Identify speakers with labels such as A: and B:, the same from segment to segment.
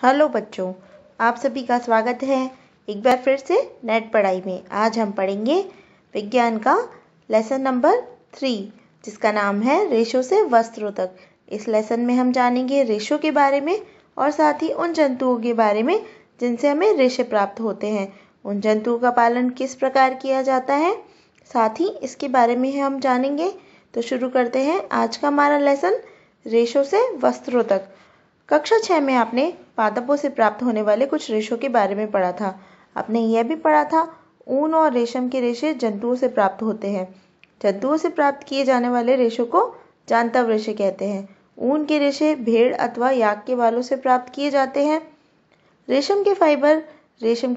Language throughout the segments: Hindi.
A: हेलो बच्चों, आप सभी का स्वागत है एक बार फिर से नेट पढ़ाई में। आज हम पढ़ेंगे विज्ञान का लेसन नंबर 3 जिसका नाम है रेशों से वस्त्रों तक। इस लेसन में हम जानेंगे रेशों के बारे में और साथ ही उन जंतुओं के बारे में जिनसे हमें रेशे प्राप्त होते हैं। उन जंतुओं का पालन किस प्रकार किया जाता है, साथ ही इसके बारे में हम जानेंगे। तो शुरू करते हैं आज का हमारा लेसन रेशों से वस्त्रों तक। कक्षा 6 में आपने पादपों से प्राप्त होने वाले कुछ रेशों के बारे में पढ़ा था। आपने यह भी पढ़ा था ऊन और रेशम के रेशे जंतुओं से प्राप्त होते हैं। जंतुओं से प्राप्त किए जाने वाले रेशों को जांतव रेशे कहते हैं। ऊन के रेशे भेड़ अथवा याक के बालों से प्राप्त किए जाते हैं। रेशम के फाइबर रेशम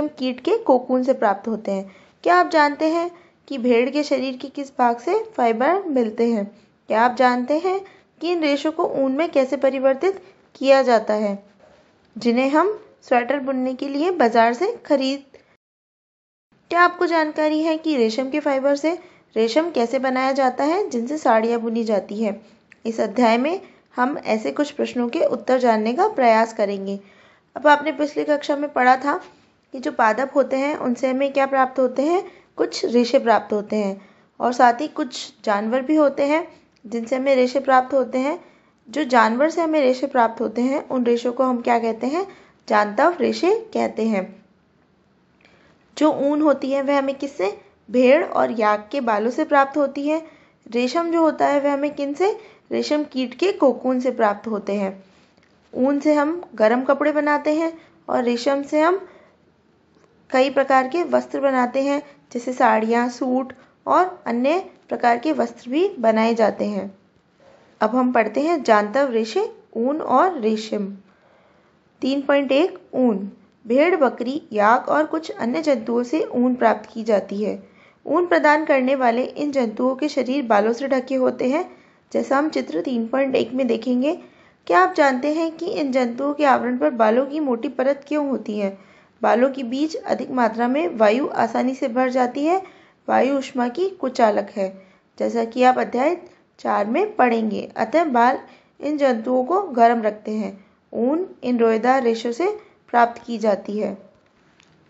A: कीट के कोकून से प्राप्त होते हैं। क्या आप जानते हैं कि भेड़ के शरीर के किस भाग से फाइबर मिलते हैं? क्या आप जानते हैं कि इन रेशों को ऊन में कैसे परिवर्तित किया जाता है, जिन्हें हम स्वेटर बुनने के लिए बाजार से क्या आपको जानकारी है कि रेशम के फाइबर से रेशम कैसे बनाया जाता है, जिनसे साड़ियाँ बुनी जाती है? इस अध्याय में हम ऐसे कुछ प्रश्नों के उत्तर जानने का प्रयास करेंगे। अब आपने पिछली कक्षा में पढ़ा था कि जो पादप होते हैं उनसे हमें क्या प्राप्त होते हैं, कुछ रेशे प्राप्त होते हैं, और साथ ही कुछ जानवर भी होते हैं जिनसे हमें रेशे प्राप्त होते हैं। जो जानवर से हमें रेशे प्राप्त होते हैं उन रेशों को हम क्या कहते हैं, जांतव रेशे कहते हैं। जो ऊन होती है वह हमें किससे, भेड़ और याक के बालों से प्राप्त होती है। रेशम जो होता है वह हमें किन से, रेशम कीट के कोकून से प्राप्त होते हैं। ऊन से हम गर्म कपड़े बनाते हैं और रेशम से हम कई प्रकार के वस्त्र बनाते हैं, जैसे साड़ियाँ, सूट और अन्य प्रकार के वस्त्र भी बनाए जाते हैं। अब हम पढ़ते हैं जांतव रेशे, ऊन और रेशम। 3.1 ऊन। भेड़, बकरी, याक और कुछ अन्य जंतुओं से ऊन प्राप्त की जाती है। ऊन प्रदान करने वाले इन जंतुओं के शरीर बालों से ढके होते हैं, जैसा हम चित्र 3.1 में देखेंगे। क्या आप जानते हैं कि इन जंतुओं के आवरण पर बालों की मोटी परत क्यों होती है? बालों के बीच अधिक मात्रा में वायु आसानी से भर जाती है। वायु ऊष्मा की कुचालक है, जैसा कि आप अध्याय 4 में पढ़ेंगे। अतः बाल इन जंतुओं को गर्म रखते हैं। ऊन इन रोएदार रेशों से प्राप्त की जाती है।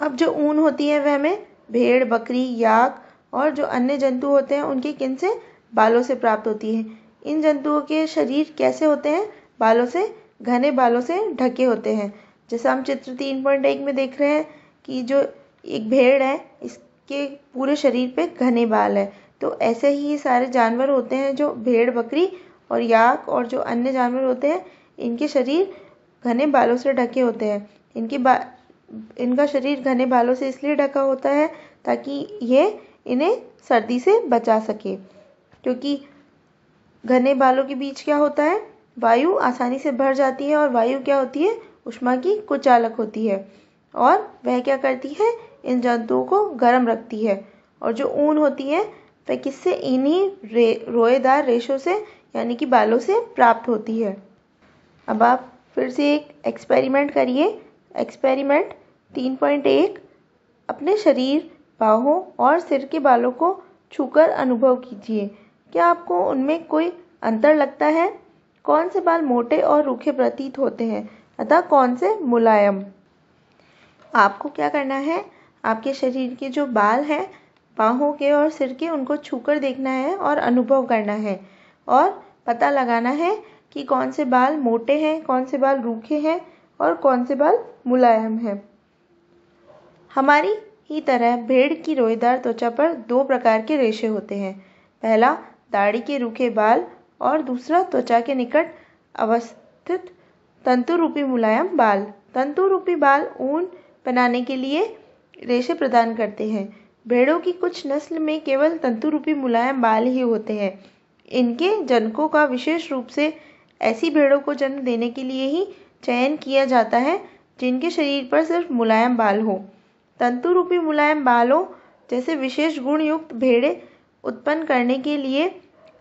A: अब जो ऊन होती है वह हमें भेड़, बकरी, याक और जो अन्य जंतु होते हैं उनके किन से, बालों से प्राप्त होती है। इन जंतुओं के शरीर कैसे होते हैं, बालों से, घने बालों से ढके होते हैं। जैसा हम चित्र 3.1 में देख रहे हैं कि जो एक भेड़ है इसके पूरे शरीर पे घने बाल है। तो ऐसे ही सारे जानवर होते हैं, जो भेड़, बकरी और याक और जो अन्य जानवर होते हैं इनके शरीर घने बालों से ढके होते हैं। इनका शरीर घने बालों से इसलिए ढका होता है ताकि ये इन्हें सर्दी से बचा सके, क्योंकि घने बालों के बीच क्या होता है, वायु आसानी से भर जाती है और वायु क्या होती है, ऊष्मा की कुचालक होती है, और वह क्या करती है, इन जंतुओं को गर्म रखती है। और जो ऊन होती है वह किससे, इन्हीं रोएदार रेशों से यानी कि बालों से प्राप्त होती है। अब आप फिर से एक एक्सपेरिमेंट करिए। एक्सपेरिमेंट 3.1। अपने शरीर, बाहों और सिर के बालों को छूकर अनुभव कीजिए। क्या आपको उनमें कोई अंतर लगता है? कौन से बाल मोटे और रूखे प्रतीत होते हैं, अतः कौन से मुलायम? आपको क्या करना है, आपके शरीर के जो बाल हैं, बाहों के और सिर के, उनको छूकर देखना है और अनुभव करना है और पता लगाना है कि कौन से बाल मोटे हैं, कौन से बाल रूखे हैं और कौन से बाल मुलायम हैं। हमारी ही तरह भेड़ की रोएदार त्वचा पर 2 प्रकार के रेशे होते हैं। पहला दाढ़ी के रूखे बाल और दूसरा त्वचा के निकट अवस्थित तंतु रूपी मुलायम बाल। तंतु रूपी बाल ऊन बनाने के लिए रेशे प्रदान करते हैं। भेड़ों की कुछ नस्ल में केवल तंतु रूपी मुलायम बाल ही होते हैं। इनके जनकों का विशेष रूप से ऐसी भेड़ों को जन्म देने के लिए ही चयन किया जाता है जिनके शरीर पर सिर्फ मुलायम बाल हो। तंतु रूपी मुलायम बालों जैसे विशेष गुण युक्त भेड़ें उत्पन्न करने के लिए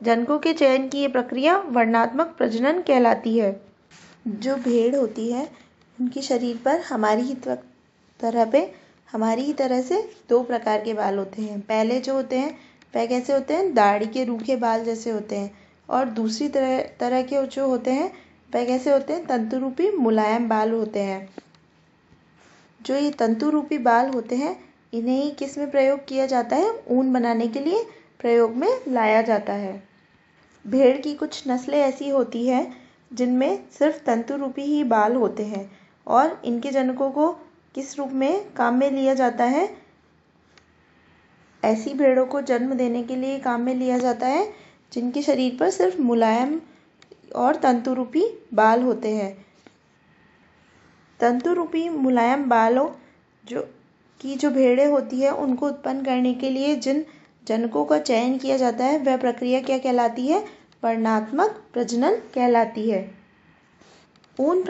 A: जनकों के चयन की ये प्रक्रिया वर्णात्मक प्रजनन कहलाती है। जो भेड़ होती है उनके शरीर पर हमारी ही तरह से 2 प्रकार के बाल होते हैं। पहले जो होते हैं वह कैसे होते हैं, दाढ़ी के रूखे बाल जैसे होते हैं, और दूसरी तरह के जो होते हैं वह कैसे होते हैं? तंतु रूपी मुलायम बाल होते हैं। जो ये तंतु रूपी बाल होते हैं, इन्हें ही किस में प्रयोग किया जाता है? ऊन बनाने के लिए प्रयोग में लाया जाता है। भेड़ की कुछ नस्लें ऐसी होती हैं जिनमें सिर्फ तंतु रूपी ही बाल होते हैं और इनके जनकों को किस रूप में काम में लिया जाता है? ऐसी भेड़ों को जन्म देने के लिए काम में लिया जाता है जिनके शरीर पर सिर्फ मुलायम और तंतु रूपी बाल होते हैं। तंतु रूपी मुलायम बालों जो भेड़ें होती है, उनको उत्पन्न करने के लिए जिन जनकों का चयन किया जाता है, वह प्रक्रिया क्या कहलाती है? वर्णात्मक प्रजनन कहलाती है। ऊन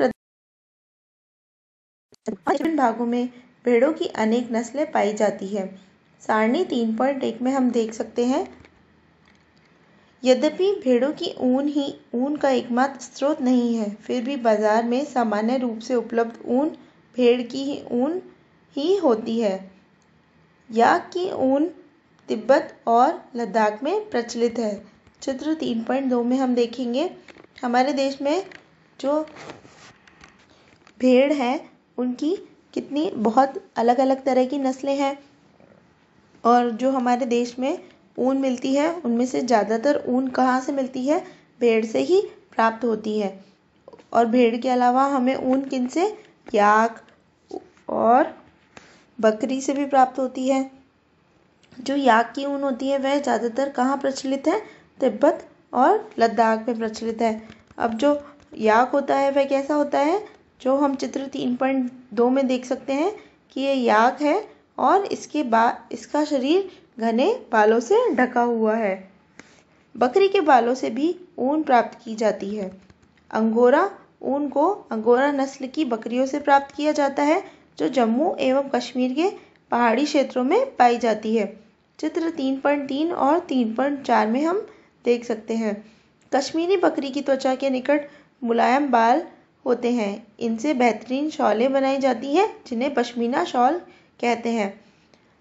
A: विभिन्न भागों में भेड़ों की अनेक नस्लें पाई जाती है। सारणी 3.1 में हम देख सकते हैं, यद्यपि भेड़ों की ऊन का एकमात्र स्रोत नहीं है, फिर भी बाजार में सामान्य रूप से उपलब्ध ऊन भेड़ की ऊन ही होती है। याक की ऊन तिब्बत और लद्दाख में प्रचलित है। चित्र 3.2 में हम देखेंगे, हमारे देश में जो भेड़ है उनकी कितनी बहुत अलग अलग तरह की नस्लें हैं और जो हमारे देश में ऊन मिलती है उनमें से ज़्यादातर ऊन कहाँ से मिलती है? भेड़ से ही प्राप्त होती है। और भेड़ के अलावा हमें ऊन किन से? याक और बकरी से भी प्राप्त होती है। जो याक की ऊन होती है वह ज़्यादातर कहाँ प्रचलित है? तिब्बत और लद्दाख में प्रचलित है। अब जो याक होता है वह कैसा होता है? जो हम चित्र 3.2 में देख सकते हैं कि ये याक है और इसका शरीर घने बालों से ढका हुआ है। बकरी के बालों से भी ऊन प्राप्त की जाती है। अंगोरा ऊन को अंगोरा नस्ल की बकरियों से प्राप्त किया जाता है, जो जम्मू एवं कश्मीर के पहाड़ी क्षेत्रों में पाई जाती है। चित्र 3.3 और 3.4 में हम देख सकते हैं, कश्मीरी बकरी की त्वचा के निकट मुलायम बाल होते हैं। इनसे बेहतरीन शॉलें बनाई जाती हैं, जिन्हें पश्मीना शॉल कहते हैं।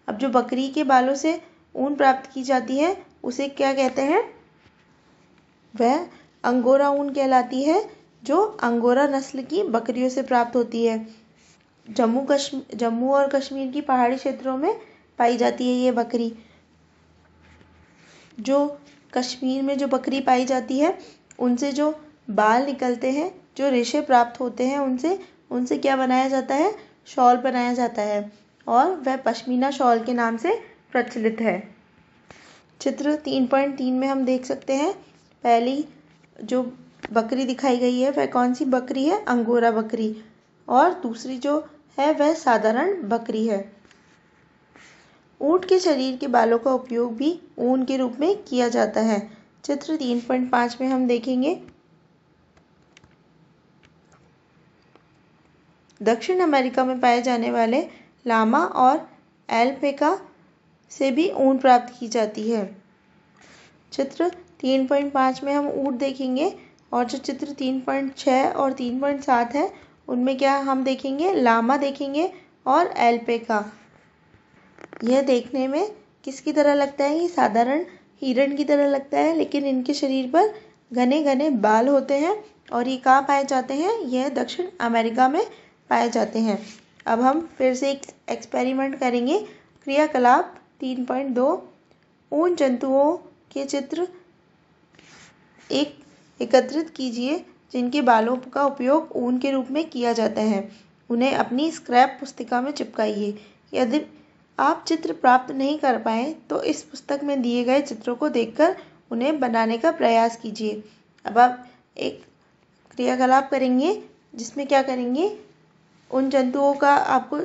A: अब जो बकरी के बालों से ऊन प्राप्त की जाती है उसे क्या कहते हैं? वह अंगोरा ऊन कहलाती है, जो अंगोरा नस्ल की बकरियों से प्राप्त होती है। जम्मू और कश्मीर की पहाड़ी क्षेत्रों में पाई जाती है ये बकरी। जो कश्मीर में जो बकरी पाई जाती है उनसे जो बाल निकलते हैं, जो रेशे प्राप्त होते हैं, उनसे क्या बनाया जाता है? शॉल बनाया जाता है और वह पश्मीना शॉल के नाम से प्रचलित है। चित्र 3.3 में हम देख सकते हैं, पहली जो बकरी दिखाई गई है वह कौन सी बकरी है? अंगोरा बकरी। और दूसरी जो है वह साधारण बकरी है। ऊंट के शरीर के बालों का उपयोग भी ऊन के रूप में किया जाता है। चित्र 3.5 में हम देखेंगे, दक्षिण अमेरिका में पाए जाने वाले लामा और एल्पेका से भी ऊन प्राप्त की जाती है। चित्र 3.5 में हम ऊंट देखेंगे और जो चित्र 3.6 और 3.7 है उनमें क्या हम देखेंगे? लामा देखेंगे और एल्पेका। यह देखने में किसकी तरह लगता है? ये साधारण हिरण की तरह लगता है, लेकिन इनके शरीर पर घने घने बाल होते हैं और ये कहाँ पाए जाते हैं? यह दक्षिण अमेरिका में पाए जाते हैं। अब हम फिर से एक एक्सपेरिमेंट करेंगे। क्रियाकलाप 3.2, ऊन जंतुओं के चित्र एकत्रित कीजिए जिनके बालों का उपयोग ऊन के रूप में किया जाता है। उन्हें अपनी स्क्रैप पुस्तिका में चिपकाइए। यदि आप चित्र प्राप्त नहीं कर पाए तो इस पुस्तक में दिए गए चित्रों को देखकर उन्हें बनाने का प्रयास कीजिए। अब आप एक क्रियाकलाप करेंगे जिसमें क्या करेंगे? उन जंतुओं का आपको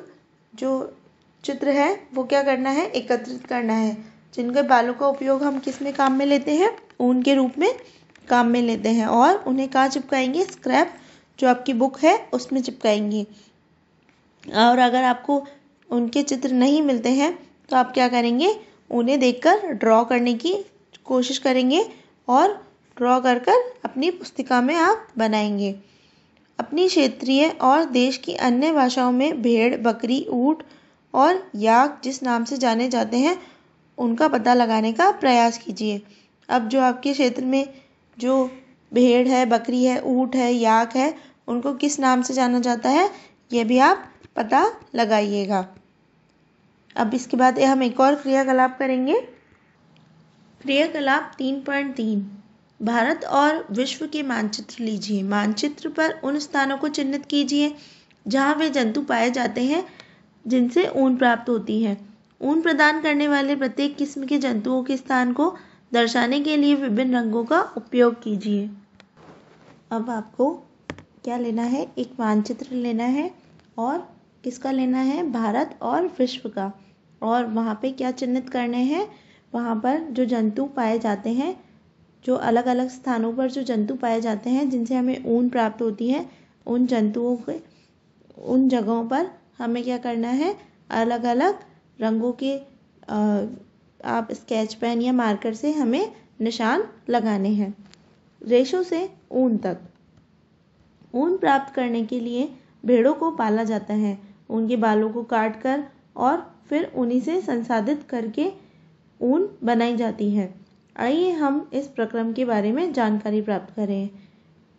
A: जो चित्र है वो क्या करना है? एकत्रित करना है, जिनके बालों का उपयोग हम किस में काम में लेते हैं? ऊन के रूप में काम में लेते हैं। और उन्हें कहाँ चिपकाएंगे? स्क्रैप जो आपकी बुक है उसमें चिपकाएंगे। और अगर आपको उनके चित्र नहीं मिलते हैं तो आप क्या करेंगे? उन्हें देखकर ड्रॉ करने की कोशिश करेंगे और ड्रॉ कर कर अपनी पुस्तिका में आप बनाएंगे। अपनी क्षेत्रीय और देश की अन्य भाषाओं में भेड़, बकरी, ऊंट और याक जिस नाम से जाने जाते हैं उनका पता लगाने का प्रयास कीजिए। अब जो आपके क्षेत्र में जो भेड़ है, बकरी है, ऊँट है, याक है, उनको किस नाम से जाना जाता है, ये भी आप पता लगाइएगा। अब इसके बाद हम एक और क्रियाकलाप करेंगे। क्रियाकलाप 3.3 भारत और विश्व के मानचित्र लीजिए। मानचित्र पर उन स्थानों को चिन्हित कीजिए जहाँ वे जंतु पाए जाते हैं जिनसे ऊन प्राप्त होती है। ऊन प्रदान करने वाले प्रत्येक किस्म के जंतुओं के स्थान को दर्शाने के लिए विभिन्न रंगों का उपयोग कीजिए। अब आपको क्या लेना है, एक मानचित्र लेना है और किसका लेना है, भारत और विश्व का, और वहाँ पे क्या चिन्हित करने हैं, वहाँ पर जो जंतु पाए जाते हैं, जो अलग अलग स्थानों पर जो जंतु पाए जाते हैं जिनसे हमें ऊन प्राप्त होती है, उन जंतुओं के उन जगहों पर हमें क्या करना है, अलग अलग रंगों के आप स्केच पेन या मार्कर से हमें निशान लगाने हैं। रेशों से ऊन तक। ऊन प्राप्त करने के लिए भेड़ों को पाला जाता है। उनके बालों को काटकर और फिर उन्हीं से संसाधित करके ऊन बनाई जाती है। आइए हम इस प्रक्रम के बारे में जानकारी प्राप्त करें।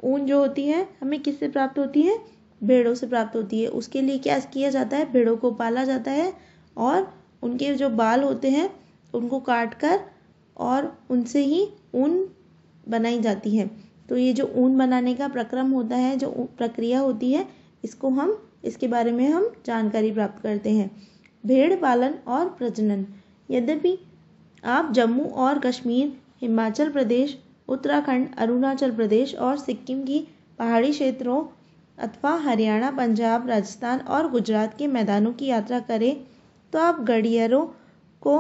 A: ऊन जो होती है हमें किससे प्राप्त होती है, भेड़ों से प्राप्त होती है। उसके लिए क्या किया जाता है, भेड़ों को पाला जाता है और उनके जो बाल होते हैं उनको काट कर और उनसे ही ऊन बनाई जाती है। तो ये जो ऊन बनाने का प्रक्रम होता है, जो प्रक्रिया होती है, इसके बारे में हम जानकारी प्राप्त करते हैं। भेड़ पालन और प्रजनन। यद्यपि आप जम्मू और कश्मीर, हिमाचल प्रदेश, उत्तराखंड, अरुणाचल प्रदेश और सिक्किम की पहाड़ी क्षेत्रों अथवा हरियाणा, पंजाब, राजस्थान और गुजरात के मैदानों की यात्रा करें तो आप गड़ियरों को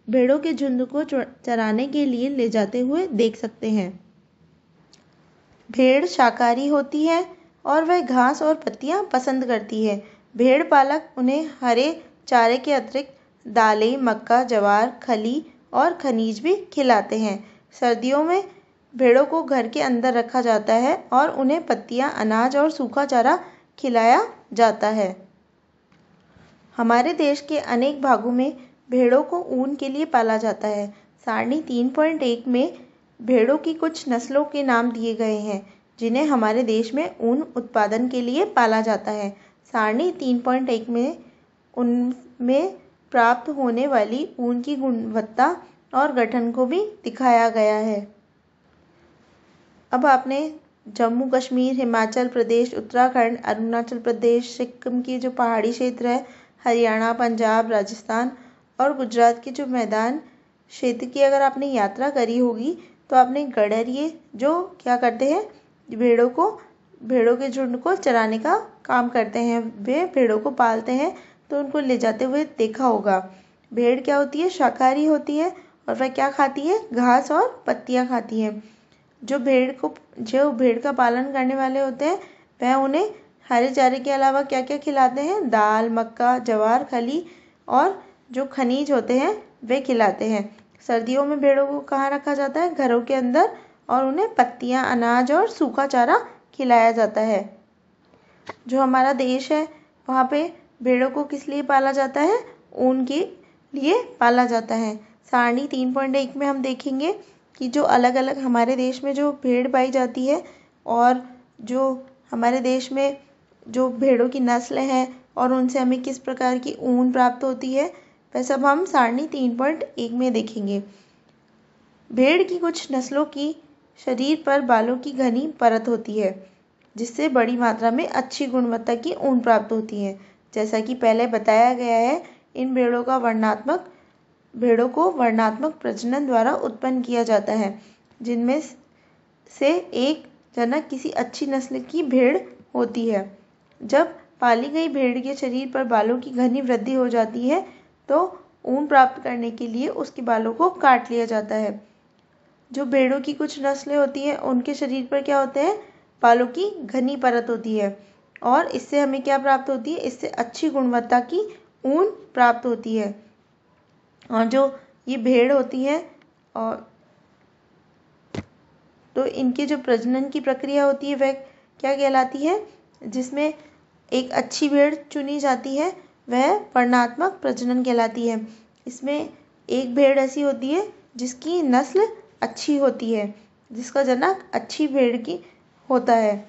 A: भेड़ों के झुंड को चराने के लिए ले जाते हुए देख सकते हैं। भेड़ शाकाहारी होती है और वह घास और पत्तियां पसंद करती है। भेड़ पालक उन्हें हरे चारे के अतिरिक्त दालें, मक्का, ज्वार, खली और खनिज भी खिलाते हैं। सर्दियों में भेड़ों को घर के अंदर रखा जाता है और उन्हें पत्तियां, अनाज और सूखा चारा खिलाया जाता है। हमारे देश के अनेक भागों में भेड़ों को ऊन के लिए पाला जाता है। सारणी 3.1 में भेड़ों की कुछ नस्लों के नाम दिए गए हैं जिन्हें हमारे देश में ऊन उत्पादन के लिए पाला जाता है। सारणी 3.1 में उनमें प्राप्त होने वाली ऊन की गुणवत्ता और गठन को भी दिखाया गया है। अब आपने जम्मू कश्मीर, हिमाचल प्रदेश, उत्तराखंड, अरुणाचल प्रदेश, सिक्किम की जो पहाड़ी क्षेत्र है, हरियाणा, पंजाब, राजस्थान और गुजरात के जो मैदान क्षेत्र की अगर आपने यात्रा करी होगी तो आपने गड़रिये जो क्या करते हैं, भेड़ों के झुंड को चराने का काम करते हैं, वे भेड़ों को पालते हैं, तो उनको ले जाते हुए देखा होगा। भेड़ क्या होती है, शाकाहारी होती है और वह क्या खाती है, घास और पत्तियां खाती है। जो भेड़ का पालन करने वाले होते हैं वह उन्हें हरे चारे के अलावा क्या क्या खिलाते हैं, दाल, मक्का, ज्वार, खली और जो खनिज होते हैं वे खिलाते हैं। सर्दियों में भेड़ों को कहाँ रखा जाता है, घरों के अंदर, और उन्हें पत्तियां, अनाज और सूखा चारा खिलाया जाता है। जो हमारा देश है वहाँ पे भेड़ों को किस लिए पाला जाता है, ऊन के लिए पाला जाता है। सारणी 3.1 में हम देखेंगे कि जो अलग अलग हमारे देश में जो भेड़ पाई जाती है और जो हमारे देश में जो भेड़ों की नस्ल है और उनसे हमें किस प्रकार की ऊन प्राप्त होती है, वह सब हम सारणी 3.1 में देखेंगे। भेड़ की कुछ नस्लों की शरीर पर बालों की घनी परत होती है जिससे बड़ी मात्रा में अच्छी गुणवत्ता की ऊन प्राप्त होती है। जैसा कि पहले बताया गया है, इन भेड़ों को वर्णात्मक प्रजनन द्वारा उत्पन्न किया जाता है, जिनमें से एक जनक किसी अच्छी नस्ल की भेड़ होती है। जब पाली गई भेड़ के शरीर पर बालों की घनी वृद्धि हो जाती है तो ऊन प्राप्त करने के लिए उसके बालों को काट लिया जाता है। जो भेड़ों की कुछ नस्लें होती हैं उनके शरीर पर क्या होते हैं, बालों की घनी परत होती है और इससे हमें क्या प्राप्त होती है, इससे अच्छी गुणवत्ता की ऊन प्राप्त होती है। और जो ये भेड़ होती है और तो इनके जो प्रजनन की प्रक्रिया होती है वह क्या कहलाती है, जिसमें एक अच्छी भेड़ चुनी जाती है वह वर्णात्मक प्रजनन कहलाती है। इसमें एक भेड़ ऐसी होती है जिसकी नस्ल अच्छी होती है, जिसका जनक अच्छी भेड़ की होता है।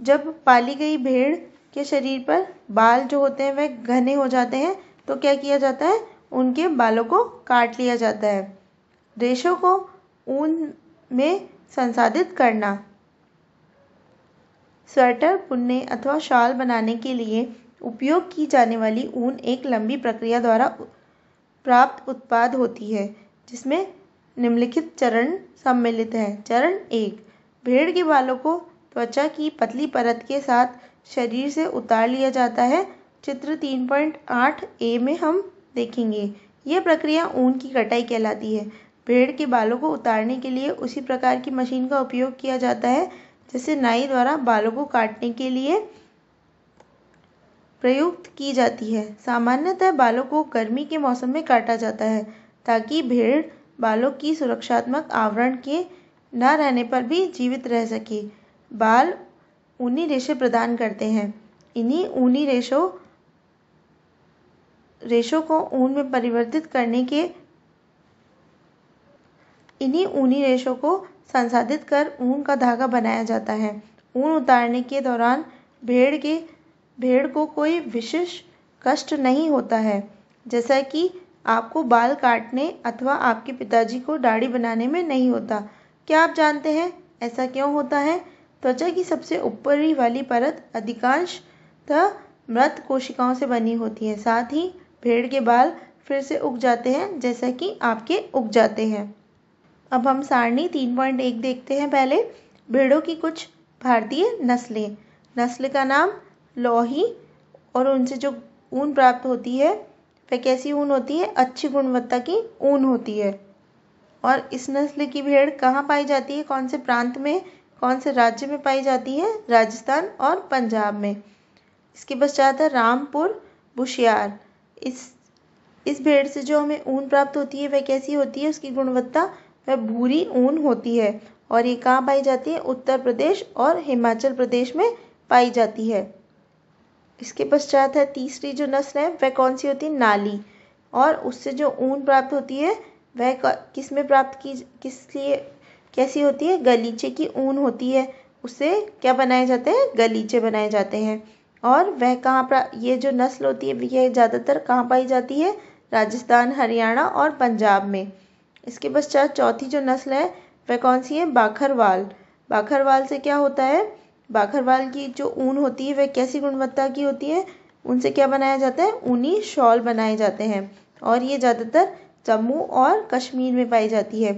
A: जब पाली गई भेड़ के शरीर पर बाल जो होते हैं वह घने हो जाते हैं तो क्या किया जाता है, उनके बालों को काट लिया जाता है। रेशों को ऊन में संसाधित करना। स्वेटर बुनने अथवा शॉल बनाने के लिए उपयोग की जाने वाली ऊन एक लंबी प्रक्रिया द्वारा प्राप्त उत्पाद होती है, जिसमें निम्नलिखित चरण सम्मिलित हैं। चरण 1, भेड़ के बालों को त्वचा की पतली परत के साथ शरीर से उतार लिया जाता है। चित्र 3.8a में हम देखेंगे। यह प्रक्रिया ऊन की कटाई कहलाती है। भेड़ के बालों को उतारने के लिए उसी प्रकार की मशीन का उपयोग किया जाता है जैसे नाई द्वारा बालों को काटने के लिए प्रयुक्त की जाती है। सामान्यतः बालों को गर्मी के मौसम में काटा जाता है ताकि भेड़ बालों की सुरक्षात्मक आवरण के न रहने पर भी जीवित रह सके। बाल ऊनी रेशे प्रदान करते हैं। इन्हीं ऊनी रेशों को ऊन में परिवर्तित करने के इन्हीं ऊनी रेशों को संसाधित कर ऊन का धागा बनाया जाता है। ऊन उतारने के दौरान भेड़ को कोई विशेष कष्ट नहीं होता है, जैसा कि आपको बाल काटने अथवा आपके पिताजी को दाढ़ी बनाने में नहीं होता। क्या आप जानते हैं ऐसा क्यों होता है? त्वचा की सबसे ऊपरी वाली परत अधिकांशतः मृत कोशिकाओं से बनी होती है। साथ ही भेड़ के बाल फिर से उग जाते हैं जैसा कि आपके उग जाते हैं। अब हम सारणी 3.1 देखते हैं। पहले भेड़ों की कुछ भारतीय नस्लें। नस्ल का नाम लोही, और उनसे जो ऊन प्राप्त होती है वह कैसी ऊन होती है? अच्छी गुणवत्ता की ऊन होती है। और इस नस्ल की भेड़ कहाँ पाई जाती है? कौन से प्रांत में, कौन से राज्य में पाई जाती है? राजस्थान और पंजाब में। इसके पश्चात है रामपुर बुशियार। इस भेड़ से जो हमें ऊन प्राप्त होती है वह कैसी होती है? उसकी गुणवत्ता वह भूरी ऊन होती है। और ये कहाँ पाई जाती है? उत्तर प्रदेश और हिमाचल प्रदेश में पाई जाती है। इसके पश्चात है तीसरी जो नस्ल है वह कौन सी होती है? नाली। और उससे जो ऊन प्राप्त होती है वह किस में प्राप्त की कैसी होती है? गलीचे की ऊन होती है। उससे क्या बनाए जाते हैं? गलीचे बनाए जाते हैं। और वह ये जो नस्ल होती है यह ज़्यादातर कहाँ पाई जाती है? राजस्थान, हरियाणा और पंजाब में। इसके पश्चात चौथी जो नस्ल है वह कौन सी है? बाखरवाल। बाखरवाल से क्या होता है? बाखरवाल की जो ऊन होती है वह कैसी गुणवत्ता की होती है? उनसे क्या बनाया जाता है? ऊनी शॉल बनाए जाते हैं। और ये ज़्यादातर जम्मू और कश्मीर में पाई जाती है।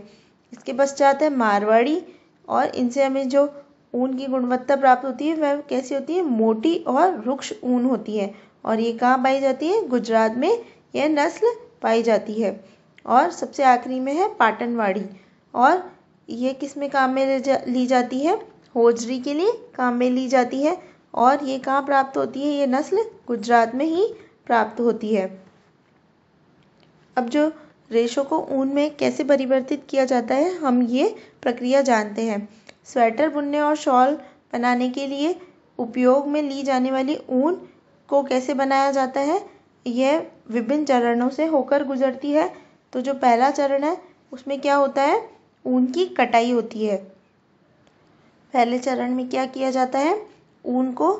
A: इसके पश्चात है मारवाड़ी, और इनसे हमें जो ऊन की गुणवत्ता प्राप्त होती है वह कैसी होती है? मोटी और रुक्ष ऊन होती है। और ये कहाँ पाई जाती है? गुजरात में यह नस्ल पाई जाती है। और सबसे आखिरी में है पाटनवाड़ी, और ये किस में काम में ली जाती है? होजरी के लिए काम में ली जाती है। और ये कहाँ प्राप्त होती है? ये नस्ल गुजरात में ही प्राप्त होती है। अब जो रेशों को ऊन में कैसे परिवर्तित किया जाता है हम ये प्रक्रिया जानते हैं। स्वेटर बुनने और शॉल बनाने के लिए उपयोग में ली जाने वाली ऊन को कैसे बनाया जाता है? यह विभिन्न चरणों से होकर गुजरती है। तो जो पहला चरण है उसमें क्या होता है? ऊन की कटाई होती है। पहले चरण में क्या किया जाता है? ऊन को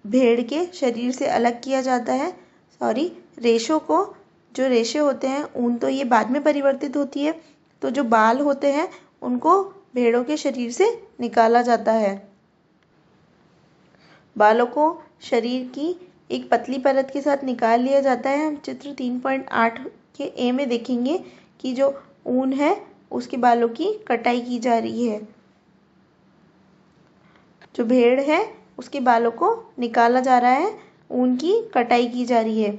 A: भेड़ के शरीर से अलग किया जाता है। रेशों को, जो रेशे होते हैं ऊन तो ये बाद में परिवर्तित होती है, तो जो बाल होते हैं उनको भेड़ों के शरीर से निकाला जाता है। बालों को शरीर की एक पतली परत के साथ निकाल लिया जाता है। हम चित्र 3.8 के ए में देखेंगे कि जो ऊन है उसके बालों की कटाई की जा रही है। जो भेड़ है उसके बालों को निकाला जा रहा है, ऊन की कटाई की जा रही है।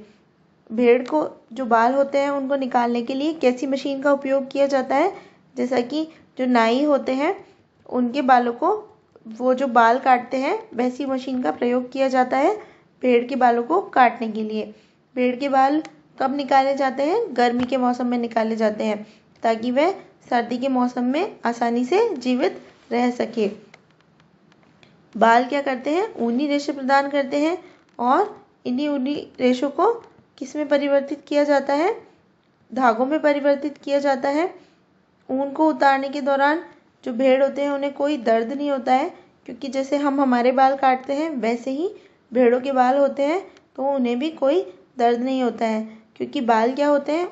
A: भेड़ को जो बाल होते हैं उनको निकालने के लिए कैसी मशीन का उपयोग किया जाता है? जैसा कि जो नाई होते हैं उनके बालों को, वो जो बाल काटते हैं वैसी मशीन का प्रयोग किया जाता है भेड़ के बालों को काटने के लिए। भेड़ के बाल कब निकाले जाते हैं? गर्मी के मौसम में निकाले जाते हैं ताकि वह सर्दी के मौसम में आसानी से जीवित रह सके। बाल क्या करते हैं? ऊनी रेशे प्रदान करते हैं। और इन्हीं ऊनी रेशों को किस में परिवर्तित किया जाता है? धागों में परिवर्तित किया जाता है। ऊन को उतारने के दौरान जो भेड़ होते हैं उन्हें कोई दर्द नहीं होता है, क्योंकि जैसे हम हमारे बाल काटते हैं वैसे ही भेड़ों के बाल होते हैं, तो उन्हें भी कोई दर्द नहीं होता है। क्योंकि बाल क्या होते हैं,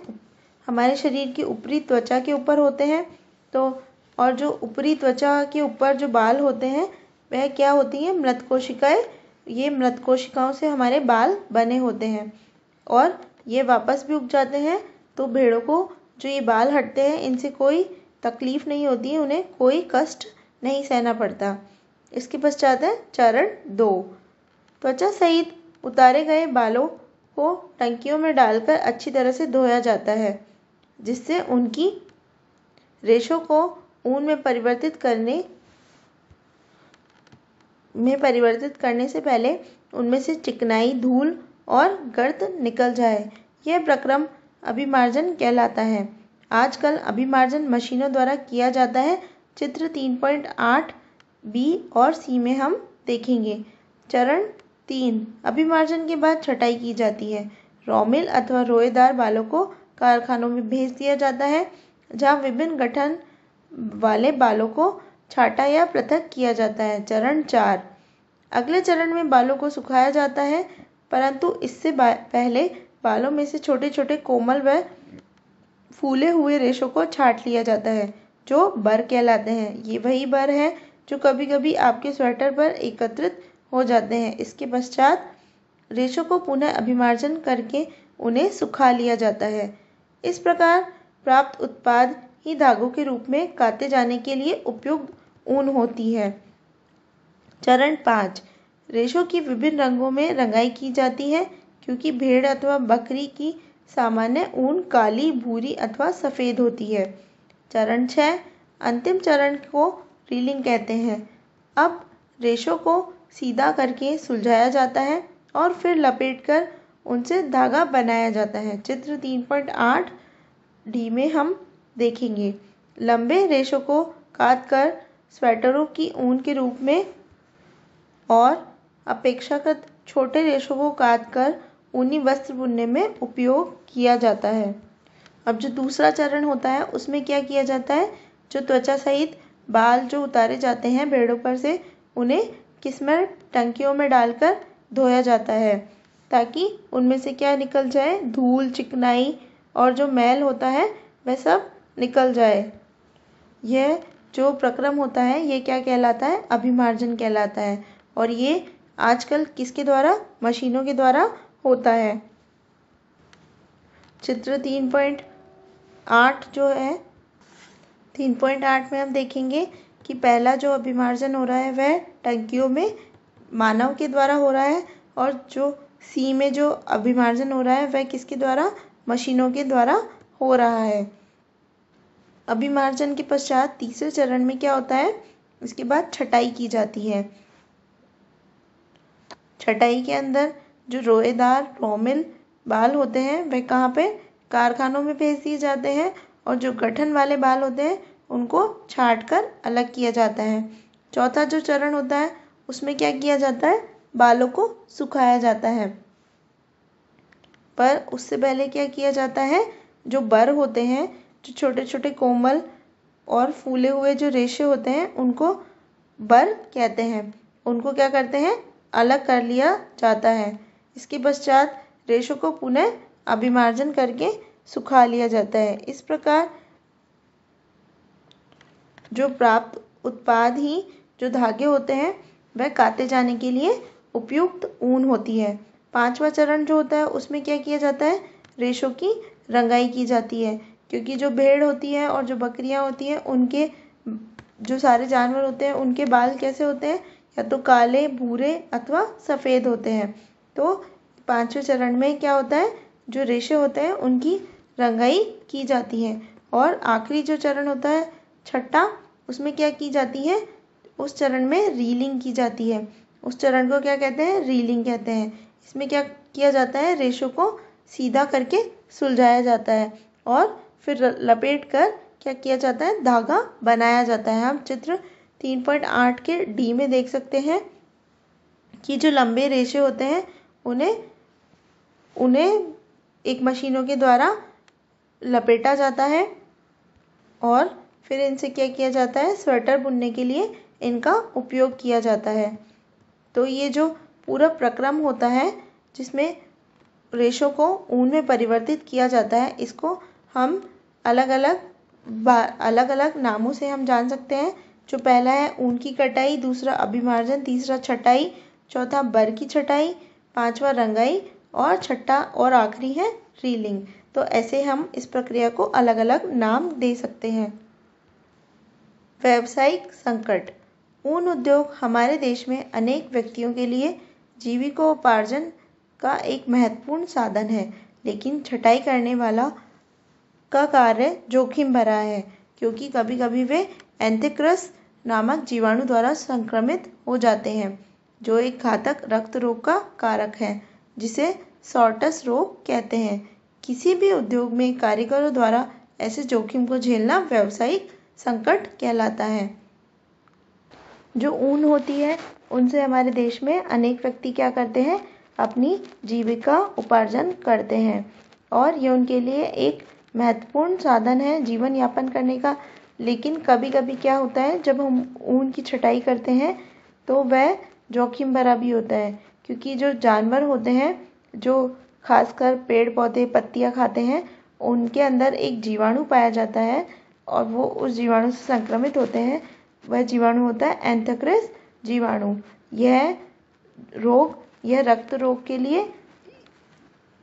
A: हमारे शरीर की ऊपरी त्वचा के ऊपर होते हैं, तो और जो ऊपरी त्वचा के ऊपर जो बाल होते हैं वह क्या होती हैं, मृत कोशिकाएं। ये मृत कोशिकाओं से हमारे बाल बने होते हैं और ये वापस भी उग जाते हैं। तो भेड़ों को जो ये बाल हटते हैं इनसे कोई तकलीफ नहीं होती है, उन्हें कोई कष्ट नहीं सहना पड़ता। इसके पश्चात है चरण 2। त्वचा सहित उतारे गए बालों को टंकियों में डालकर अच्छी तरह से धोया जाता है, जिससे उनकी रेशों को ऊन में परिवर्तित करने से पहले उनमें से चिकनाई, धूल और गर्द निकल जाए। यह प्रक्रम अभिमार्जन कहलाता है। आजकल अभिमार्जन मशीनों द्वारा किया जाता है। चित्र 3.8 बी और सी में हम देखेंगे। चरण 3। अभिमार्जन के बाद छटाई की जाती है। रोमिल अथवा रोएदार बालों को कारखानों में भेज दिया जाता है, जहाँ विभिन्न गठन वाले बालों को छाटा या पृथक किया जाता है। चरण 4। अगले चरण में बालों को सुखाया जाता है, परंतु इससे पहले बालों में से छोटे छोटे कोमल व फूले हुए रेशों को छाट लिया जाता है, जो बर कहलाते हैं। ये वही बर है जो कभी कभी आपके स्वेटर पर एकत्रित हो जाते हैं। इसके पश्चात रेशों को पुनः अभिमार्जन करके उन्हें सुखा लिया जाता है। इस प्रकार प्राप्त उत्पाद ही धागों के रूप में काते जाने के लिए उपयुक्त ऊन होती है। चरण 5। रेशों की विभिन्न रंगों में रंगाई की जाती है, क्योंकि भेड़ अथवा बकरी की सामान्य ऊन काली, भूरी अथवा सफ़ेद होती है। चरण 6। अंतिम चरण को रीलिंग कहते हैं। अब रेशों को सीधा करके सुलझाया जाता है और फिर लपेटकर उनसे धागा बनाया जाता है। चित्र 3.8 डी में हम देखेंगे। लंबे रेशों को काटकर स्वेटरों की ऊन के रूप में और अपेक्षाकृत छोटे रेशों को काटकर ऊनी वस्त्र बुनने में उपयोग किया जाता है। अब जो दूसरा चरण होता है उसमें क्या किया जाता है, जो त्वचा सहित बाल जो उतारे जाते हैं भेड़ों पर से, उन्हें किस्में टंकियों में डालकर धोया जाता है, ताकि उनमें से क्या निकल जाए, धूल, चिकनाई और जो मैल होता है वह सब निकल जाए। यह जो प्रक्रम होता है ये क्या कहलाता है, अभिमार्जन कहलाता है। और ये आजकल किसके द्वारा, मशीनों के द्वारा होता है। चित्र 3.8 जो है, 3.8 में हम देखेंगे कि पहला जो अभिमार्जन हो रहा है वह टंकियों में मानव के द्वारा हो रहा है, और जो सी में जो अभिमार्जन हो रहा है वह किसके द्वारा, मशीनों के द्वारा हो रहा है। अभिमार्जन के पश्चात तीसरे चरण में क्या होता है, इसके बाद छटाई की जाती है। छटाई के अंदर जो रोएदार रोमिल बाल होते हैं वह कहाँ पे, कारखानों में भेज दिए जाते हैं, और जो गठन वाले बाल होते हैं उनको छाट कर अलग किया जाता है। चौथा जो चरण होता है उसमें क्या किया जाता है, बालों को सुखाया जाता है। पर उससे पहले क्या किया जाता है, जो बर होते हैं, जो छोटे छोटे कोमल और फूले हुए जो रेशे होते हैं उनको बर कहते हैं, उनको क्या करते हैं, अलग कर लिया जाता है। इसके पश्चात रेशों को पुनः अभिमार्जन करके सुखा लिया जाता है। इस प्रकार जो प्राप्त उत्पाद ही जो धागे होते हैं वह काते जाने के लिए उपयुक्त ऊन होती है। पांचवा चरण जो होता है उसमें क्या किया जाता है, रेशों की रंगाई की जाती है, क्योंकि जो भेड़ होती है और जो बकरियां होती हैं उनके जो सारे जानवर होते हैं उनके बाल कैसे होते हैं, या तो काले, भूरे अथवा सफ़ेद होते हैं। तो पांचवें चरण में क्या होता है, जो रेशे होते हैं उनकी रंगाई की जाती है। और आखिरी जो चरण होता है छठा, उसमें क्या की जाती है, उस चरण में रीलिंग की जाती है। उस चरण को क्या कहते हैं, रीलिंग कहते हैं। इसमें क्या किया जाता है, रेशों को सीधा करके सुलझाया जाता है और फिर लपेट कर क्या किया जाता है, धागा बनाया जाता है। हम चित्र 3.8 के डी में देख सकते हैं कि जो लंबे रेशे होते हैं उन्हें एक मशीनों के द्वारा लपेटा जाता है और फिर इनसे क्या किया जाता है, स्वेटर बुनने के लिए इनका उपयोग किया जाता है। तो ये जो पूरा प्रक्रम होता है जिसमें रेशों को ऊन में परिवर्तित किया जाता है, इसको हम अलग अलग नामों से हम जान सकते हैं। जो पहला है ऊन की कटाई, दूसरा अभिमार्जन, तीसरा छटाई, चौथा बर की छटाई, पांचवा रंगाई और छठा और आखिरी है रीलिंग। तो ऐसे हम इस प्रक्रिया को अलग अलग नाम दे सकते हैं। व्यावसायिक संकट। ऊन उद्योग हमारे देश में अनेक व्यक्तियों के लिए जीविकोपार्जन का एक महत्वपूर्ण साधन है, लेकिन छटाई करने वाला का कार्य जोखिम भरा है, क्योंकि कभी कभी वे एंथ्रेक्स नामक जीवाणु द्वारा संक्रमित हो जाते हैं, जो एक घातक रक्त रोग का कारक है, जिसे सॉर्टस रोग कहते हैं। किसी भी उद्योग में कारीगरों द्वारा ऐसे जोखिम को झेलना व्यावसायिक संकट कहलाता है। जो ऊन होती है उनसे हमारे देश में अनेक व्यक्ति क्या करते हैं, अपनी जीविका उपार्जन करते हैं, और ये उनके लिए एक महत्वपूर्ण साधन है जीवन यापन करने का। लेकिन कभी कभी क्या होता है, जब हम ऊन की छटाई करते हैं तो वह जोखिम भरा भी होता है, क्योंकि जो जानवर होते हैं जो खासकर पेड़ पौधे पत्तियां खाते हैं, उनके अंदर एक जीवाणु पाया जाता है और वो उस जीवाणु से संक्रमित होते हैं। वह जीवाणु होता है एंथ्रेक्स जीवाणु। यह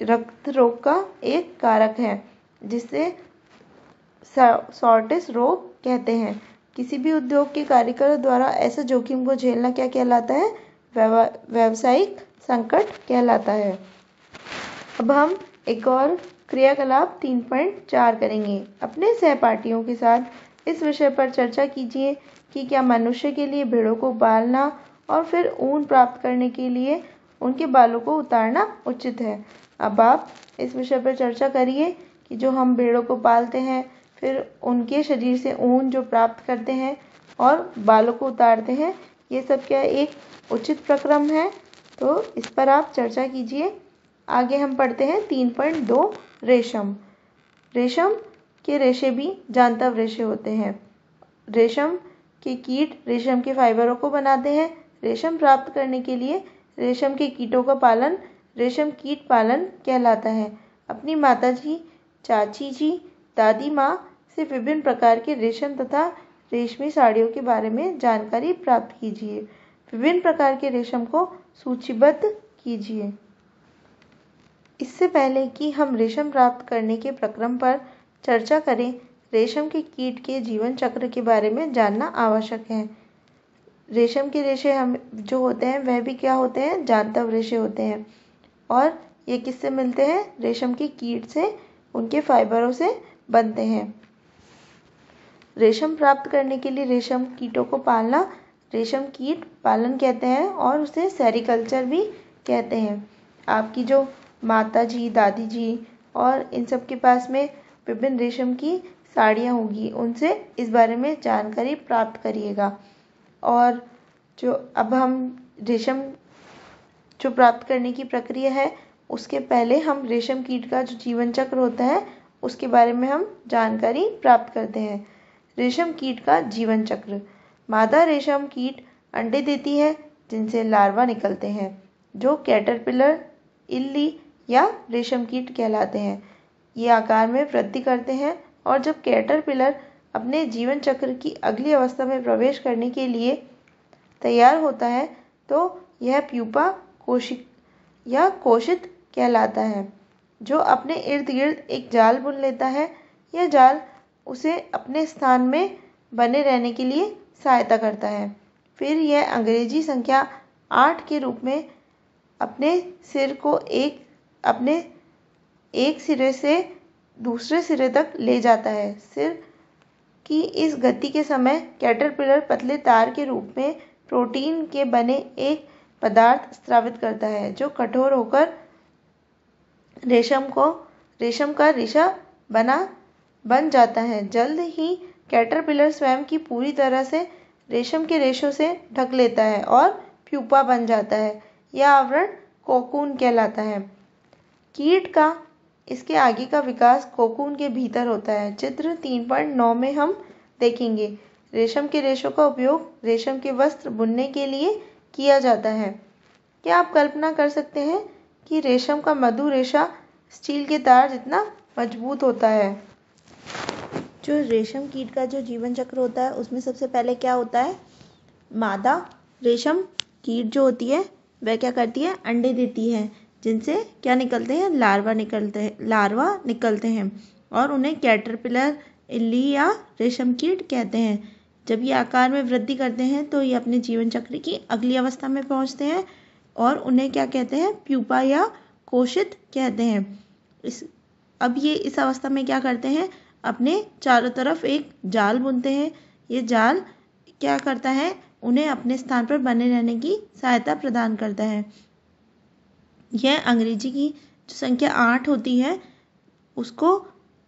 A: रक्त रोग का एक कारक है, जिसे सॉर्टिस रोग कहते हैं। किसी भी उद्योग के कारीगरों द्वारा ऐसे जोखिम को झेलना क्या कहलाता है, व्यावसायिक संकट कहलाता है। अब हम एक और क्रियाकलाप 3.4 करेंगे। अपने सहपाठियों के साथ इस विषय पर चर्चा कीजिए कि क्या मनुष्य के लिए भेड़ों को पालना और फिर ऊन प्राप्त करने के लिए उनके बालों को उतारना उचित है। अब आप इस विषय पर चर्चा करिए कि जो हम भेड़ों को पालते हैं, फिर उनके शरीर से ऊन जो प्राप्त करते हैं और बालों को उतारते हैं, ये सब क्या एक उचित प्रक्रम है। तो इस पर आप चर्चा कीजिए। आगे हम पढ़ते हैं 3.2 रेशम। रेशम के रेशे भी जांतव रेशे होते हैं। रेशम के कीट रेशम के फाइबरों को बनाते हैं। रेशम प्राप्त करने के लिए रेशम के कीटों का पालन रेशम कीट पालन कहलाता है। अपनी माताजी, चाची जी, दादी माँ से विभिन्न प्रकार के रेशम तथा रेशमी साड़ियों के बारे में जानकारी प्राप्त कीजिए। विभिन्न प्रकार के रेशम को सूचीबद्ध कीजिए। इससे पहले कि हम रेशम प्राप्त करने के प्रक्रम पर चर्चा करें, रेशम के कीट के जीवन चक्र के बारे में जानना आवश्यक है। रेशम के रेशे हम जो होते हैं वह भी क्या होते हैं, जांतव रेशे होते हैं, और ये किससे मिलते हैं, रेशम के कीट से, उनके फाइबरों से बनते हैं। रेशम प्राप्त करने के लिए रेशम कीटों को पालना रेशम कीट पालन कहते हैं और उसे सेरीकल्चर भी कहते हैं। आपकी जो माता जी, दादी जी और इन सब के पास में विभिन्न रेशम की साड़ियाँ होगी, उनसे इस बारे में जानकारी प्राप्त करिएगा। और जो अब हम रेशम जो प्राप्त करने की प्रक्रिया है, उसके पहले हम रेशम कीट का जो जीवन चक्र होता है उसके बारे में हम जानकारी प्राप्त करते हैं। रेशम कीट का जीवन चक्र। मादा रेशम कीट अंडे देती है जिनसे लार्वा निकलते हैं, जो कैटरपिलर, इल्ली या रेशम कीट कहलाते हैं। ये आकार में वृद्धि करते हैं और जब कैटरपिलर अपने जीवन चक्र की अगली अवस्था में प्रवेश करने के लिए तैयार होता है तो यह प्यूपा कोशित कहलाता है, जो अपने इर्द गिर्द एक जाल बुन लेता है। यह जाल उसे अपने स्थान में बने रहने के लिए सहायता करता है। फिर यह अंग्रेजी संख्या 8 के रूप में अपने सिर को अपने एक सिरे से दूसरे सिरे तक ले जाता है। सिर की इस गति के समय कैटरपिलर पतले तार के रूप में प्रोटीन के बने एक पदार्थ स्रावित करता है, जो कठोर होकर रेशम का रेशा बन जाता है। जल्द ही कैटरपिलर स्वयं की पूरी तरह से रेशम के रेशों से ढक लेता है और प्यूपा बन जाता है। यह आवरण कोकून कहलाता है। कीट का इसके आगे का विकास कोकून के भीतर होता है। चित्र 3.9 में हम देखेंगे। रेशम के रेशों का उपयोग रेशम के वस्त्र बुनने के लिए किया जाता है। क्या आप कल्पना कर सकते हैं कि रेशम का मधु रेशा स्टील के तार जितना मजबूत होता है। जो रेशम कीट का जो जीवन चक्र होता है उसमें सबसे पहले क्या होता है, मादा रेशम कीट जो होती है वह क्या करती है, अंडे देती है, जिनसे क्या निकलते हैं, लार्वा निकलते हैं और उन्हें कैटरपिलर, इल्ली या रेशम कीट कहते हैं। जब ये आकार में वृद्धि करते हैं तो ये अपने जीवन चक्र की अगली अवस्था में पहुंचते हैं और उन्हें क्या कहते हैं, प्यूपा या कोशित कहते हैं। अब ये इस अवस्था में क्या करते हैं, अपने चारों तरफ एक जाल बुनते हैं। ये जाल क्या करता है, उन्हें अपने स्थान पर बने रहने की सहायता प्रदान करता है। यह अंग्रेजी की जो संख्या 8 होती है उसको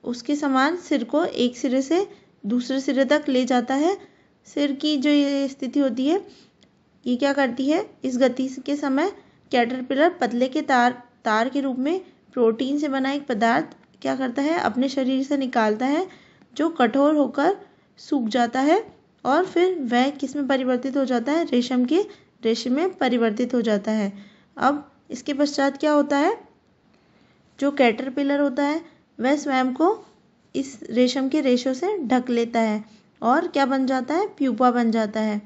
A: उसके समान सिर को एक सिरे से दूसरे सिरे तक ले जाता है। सिर की जो ये स्थिति होती है ये क्या करती है, इस गति के समय कैटरपिलर पतले के तार के रूप में प्रोटीन से बना एक पदार्थ क्या करता है, अपने शरीर से निकालता है, जो कठोर होकर सूख जाता है और फिर वह किस में परिवर्तित हो जाता है, रेशम के रेशे में परिवर्तित हो जाता है। अब इसके पश्चात क्या होता है, जो कैटरपिलर होता है वह स्वयं को इस रेशम के रेशों से ढक लेता है और क्या बन जाता है, प्यूपा बन जाता है।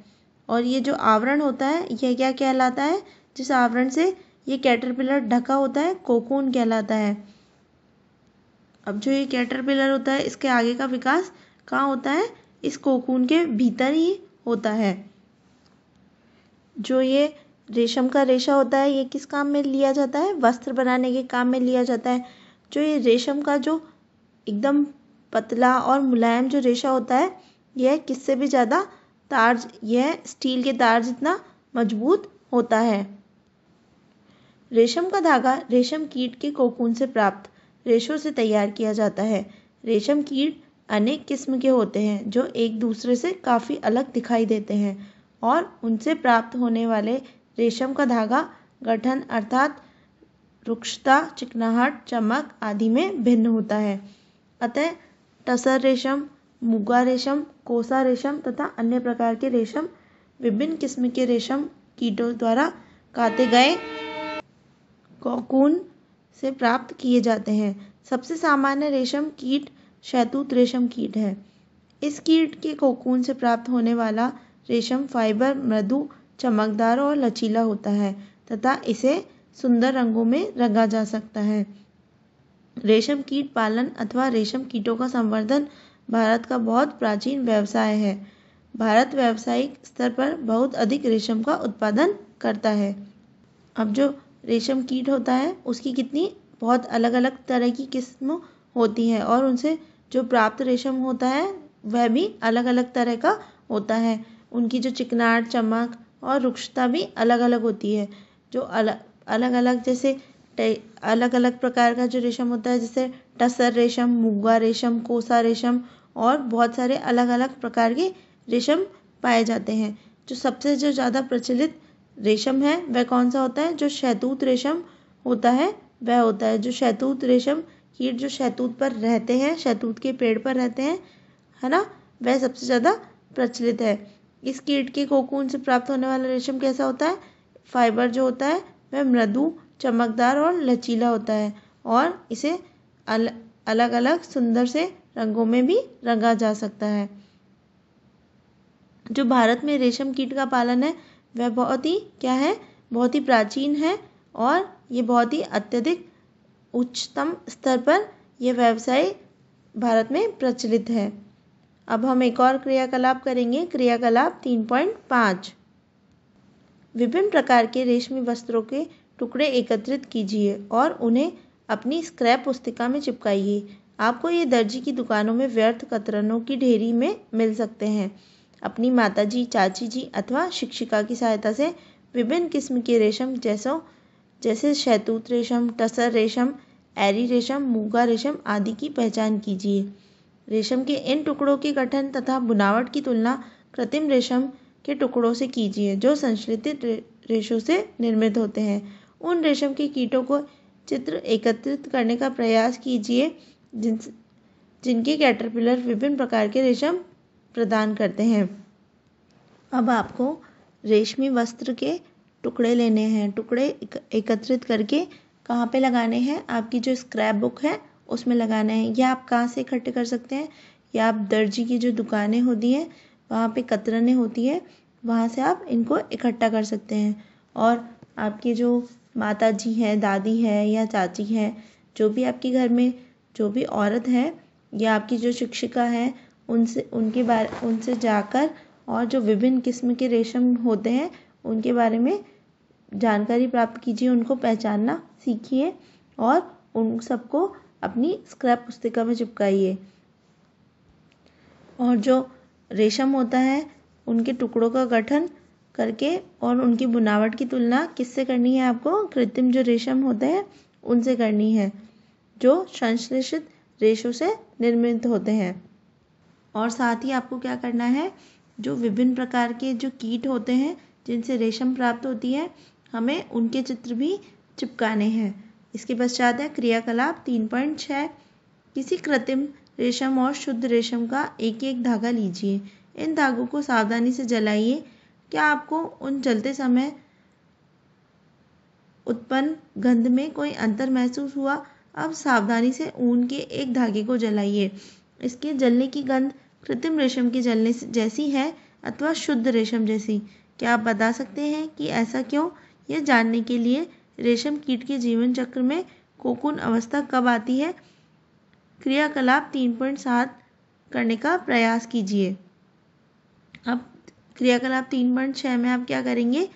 A: और ये जो आवरण होता है यह क्या कहलाता है, जिस आवरण से ये कैटरपिलर ढका होता है, कोकून कहलाता है। अब जो ये कैटरपिलर होता है इसके आगे का विकास कहाँ होता है, इस कोकून के भीतर ही होता है। जो ये रेशम का रेशा होता है ये किस काम में लिया जाता है, वस्त्र बनाने के काम में लिया जाता है। जो ये रेशम का जो एकदम पतला और मुलायम जो रेशा होता है यह किससे भी ज़्यादा यह स्टील के तार जितना मजबूत होता है। रेशम का धागा रेशम कीट के कोकून से प्राप्त रेशों से तैयार किया जाता है। रेशम कीट अनेक किस्म के होते हैं जो एक दूसरे से काफ़ी अलग दिखाई देते हैं और उनसे प्राप्त होने वाले रेशम का धागा गठन अर्थात रुक्षता, चिकनाहट, चमक आदि में भिन्न होता है। अतः टसर रेशम, मुगा रेशम, कोसा रेशम तथा अन्य प्रकार के रेशम विभिन्न किस्म के रेशम कीटों द्वारा काते गए कोकून से प्राप्त किए जाते हैं। सबसे सामान्य रेशम कीट शहतूत रेशम कीट है। इस कीट के कोकून से प्राप्त होने वाला रेशम फाइबर मृदु, चमकदार और लचीला होता है तथा इसे सुंदर रंगों में रंगा जा सकता है। रेशम कीट पालन अथवा रेशम कीटों का संवर्धन भारत का बहुत प्राचीन व्यवसाय है। भारत व्यावसायिक स्तर पर बहुत अधिक रेशम का उत्पादन करता है। अब जो रेशम कीट होता है उसकी कितनी बहुत अलग अलग तरह की किस्म होती हैं और उनसे जो प्राप्त रेशम होता है वह भी अलग अलग तरह का होता है। उनकी जो चिकनाहट, चमक और रुक्षता भी अलग अलग होती है। जो अलग अलग जैसे अलग अलग प्रकार का जो रेशम होता है जैसे टसर रेशम, मुगा रेशम, कोसा रेशम और बहुत सारे अलग अलग प्रकार के रेशम पाए जाते हैं। जो सबसे जो ज़्यादा प्रचलित रेशम है वह कौन सा होता है, जो शहतूत रेशम होता है वह होता है। जो शहतूत रेशम कीट जो शहतूत पर रहते हैं, शहतूत के पेड़ पर रहते हैं, है ना, वह सबसे ज़्यादा प्रचलित है। इस कीट के कोकून से प्राप्त होने वाला रेशम कैसा होता है, फाइबर जो होता है वह मृदु, चमकदार और लचीला होता है और इसे अलग अलग सुंदर से रंगों में भी रंगा जा सकता है। जो भारत में रेशम कीट का पालन है वह बहुत ही क्या है, बहुत ही प्राचीन है और ये बहुत ही अत्यधिक उच्चतम स्तर पर यह व्यवसाय भारत में प्रचलित है। अब हम एक और क्रियाकलाप करेंगे, क्रियाकलाप 3.5। विभिन्न प्रकार के रेशमी वस्त्रों के टुकड़े एकत्रित कीजिए और उन्हें अपनी स्क्रैप पुस्तिका में चिपकाइए। आपको ये दर्जी की दुकानों में व्यर्थ कतरनों की ढेरी में मिल सकते हैं। अपनी माताजी, चाची जी अथवा शिक्षिका की सहायता से विभिन्न किस्म के रेशम जैसे शहतूत रेशम, टसर रेशम, एरी रेशम, मूंगा रेशम आदि की पहचान कीजिए। रेशम के इन टुकड़ों के गठन तथा बुनावट की तुलना कृत्रिम रेशम के टुकड़ों से कीजिए जो संश्लेषित रेशों से निर्मित होते हैं। उन रेशम के कीटों को चित्र एकत्रित करने का प्रयास कीजिए जिनके कैटरपिलर विभिन्न प्रकार के रेशम प्रदान करते हैं। अब आपको रेशमी वस्त्र के टुकड़े लेने हैं। टुकड़े एकत्रित करके कहाँ पे लगाने हैं? आपकी जो स्क्रैप बुक है उसमें लगाना है। या आप कहाँ से इकट्ठे कर सकते हैं? या आप दर्जी की जो दुकानें होती हैं वहाँ पे कतरनें होती है, वहाँ से आप इनको इकट्ठा कर सकते हैं। और आपकी जो माता जी हैं, दादी है या चाची है, जो भी आपके घर में जो भी औरत है या आपकी जो शिक्षिका है, उनसे जाकर और जो विभिन्न किस्म के रेशम होते हैं उनके बारे में जानकारी प्राप्त कीजिए, उनको पहचानना सीखिए और उन सबको अपनी स्क्रैप पुस्तिका में चिपकाइए। और जो रेशम होता है उनके टुकड़ों का गठन करके और उनकी बुनावट की तुलना किससे करनी है? आपको कृत्रिम जो रेशम होते हैं उनसे करनी है, जो संश्लेषित रेशों से निर्मित होते हैं। और साथ ही आपको क्या करना है, जो विभिन्न प्रकार के जो कीट होते हैं जिनसे रेशम प्राप्त होती है, हमें उनके चित्र भी चिपकाने हैं। इसके पश्चात है क्रियाकलाप 3.6। किसी कृत्रिम रेशम और शुद्ध रेशम का एक एक धागा लीजिए। इन धागों को सावधानी से जलाइए। क्या आपको उन जलते समय उत्पन्न गंध में कोई अंतर महसूस हुआ? अब सावधानी से ऊन के एक धागे को जलाइए। इसके जलने की गंध कृत्रिम रेशम के जलने जैसी है अथवा शुद्ध रेशम जैसी? क्या आप बता सकते हैं कि ऐसा क्यों? यह जानने के लिए रेशम कीट के जीवन चक्र में कोकून अवस्था कब आती है? क्रियाकलाप 3.7 करने का प्रयास कीजिए। अब क्रियाकलाप 3.6 में आप क्या करेंगे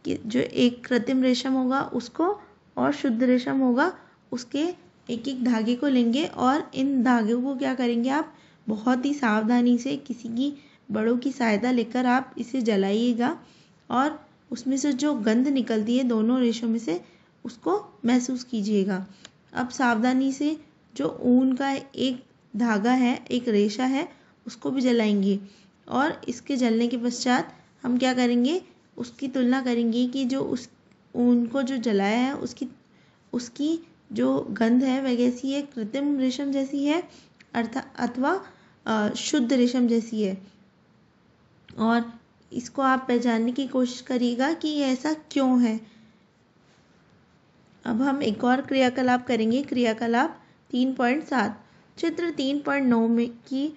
A: कि जो एक कृत्रिम रेशम होगा उसको और शुद्ध रेशम होगा उसके एक एक धागे को लेंगे और इन धागों को क्या करेंगे, आप बहुत ही सावधानी से किसी की बड़ों की सहायता लेकर आप इसे जलाइएगा और उसमें से जो गंध निकलती है दोनों रेशों में से उसको महसूस कीजिएगा। अब सावधानी से जो ऊन का एक धागा है, एक रेशा है, उसको भी जलाएंगे और इसके जलने के पश्चात हम क्या करेंगे, उसकी तुलना करेंगे कि जो उस ऊन को जो जलाया है उसकी जो गंध है वह कैसी है, कृत्रिम रेशम जैसी है अथवा शुद्ध रेशम जैसी है। और इसको आप पहचानने की कोशिश करिएगा कि ये ऐसा क्यों है। अब हम एक और क्रियाकलाप करेंगे, क्रियाकलाप 3.7। चित्र 3.9 में की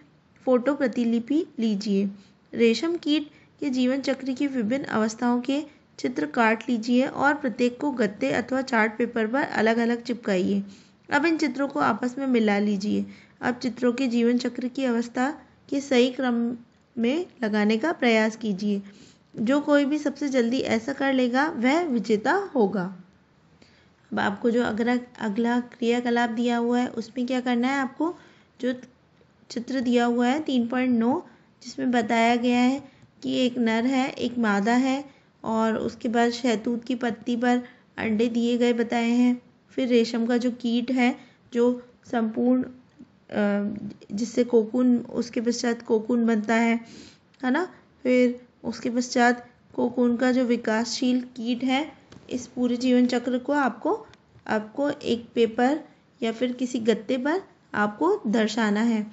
A: फोटो प्रतिलिपि लीजिए। रेशम कीट के जीवन चक्र की विभिन्न अवस्थाओं के चित्र काट लीजिए और प्रत्येक को गत्ते अथवा चार्ट पेपर पर अलग अलग चिपकाइए। अब इन चित्रों को आपस में मिला लीजिए। अब चित्रों के जीवन चक्र की अवस्था के सही क्रम में लगाने का प्रयास कीजिए। जो कोई भी सबसे जल्दी ऐसा कर लेगा वह विजेता होगा। अब आपको जो अगला क्रियाकलाप दिया हुआ है उसमें क्या करना है, आपको जो चित्र दिया हुआ है 3.9 जिसमें बताया गया है कि एक नर है, एक मादा है और उसके बाद शहतूत की पत्ती पर अंडे दिए गए बताए हैं। फिर रेशम का जो कीट है जो संपूर्ण जिससे कोकून, उसके पश्चात कोकून बनता है ना। फिर उसके पश्चात कोकून का जो विकासशील कीट है, इस पूरे जीवन चक्र को आपको एक पेपर या फिर किसी गत्ते पर आपको दर्शाना है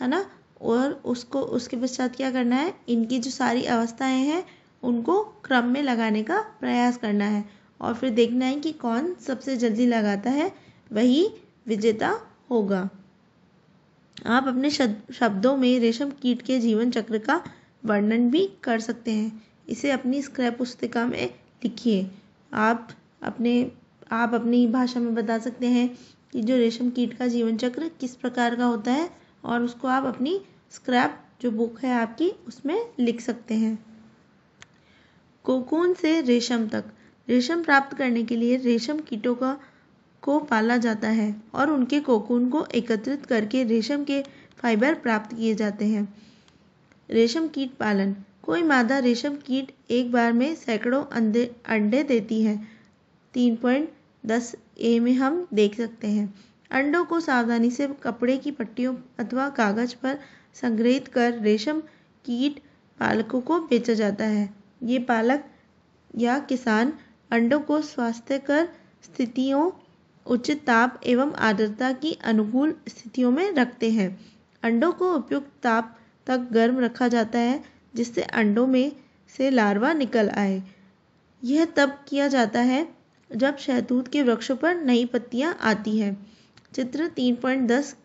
A: ना। और उसके पश्चात क्या करना है, इनकी जो सारी अवस्थाएं हैं उनको क्रम में लगाने का प्रयास करना है और फिर देखना है कि कौन सबसे जल्दी लगाता है वही विजेता होगा। आप अपने शब्दों में रेशम कीट के जीवन चक्र का वर्णन भी कर सकते हैं। इसे अपनी स्क्रैप पुस्तिका में लिखिए। आप अपनी भाषा में बता सकते हैं कि जो रेशम कीट का जीवन चक्र किस प्रकार का होता है और उसको आप अपनी स्क्रैप जो बुक है आपकी उसमें लिख सकते हैं। कोकून से रेशम तक। रेशम प्राप्त करने के लिए रेशम कीटों को पाला जाता है और उनके कोकून को एकत्रित करके रेशम के फाइबर प्राप्त किए जाते हैं। रेशम कीट पालन। कोई मादा रेशम कीट एक बार में सैकड़ों अंडे देती है। 3.10a में हम देख सकते हैं। अंडों को सावधानी से कपड़े की पट्टियों अथवा कागज पर संग्रहित कर रेशम कीट पालकों को बेचा जाता है। ये पालक या किसान अंडों को स्वास्थ्यकर स्थितियों, उचित ताप एवं आर्द्रता की अनुकूल स्थितियों में रखते हैं। अंडों को उपयुक्त ताप तक गर्म रखा जाता है जिससे अंडों में से लार्वा निकल आए। यह तब किया जाता है जब शहतूत के वृक्षों पर नई पत्तियां आती हैं। चित्र 3.10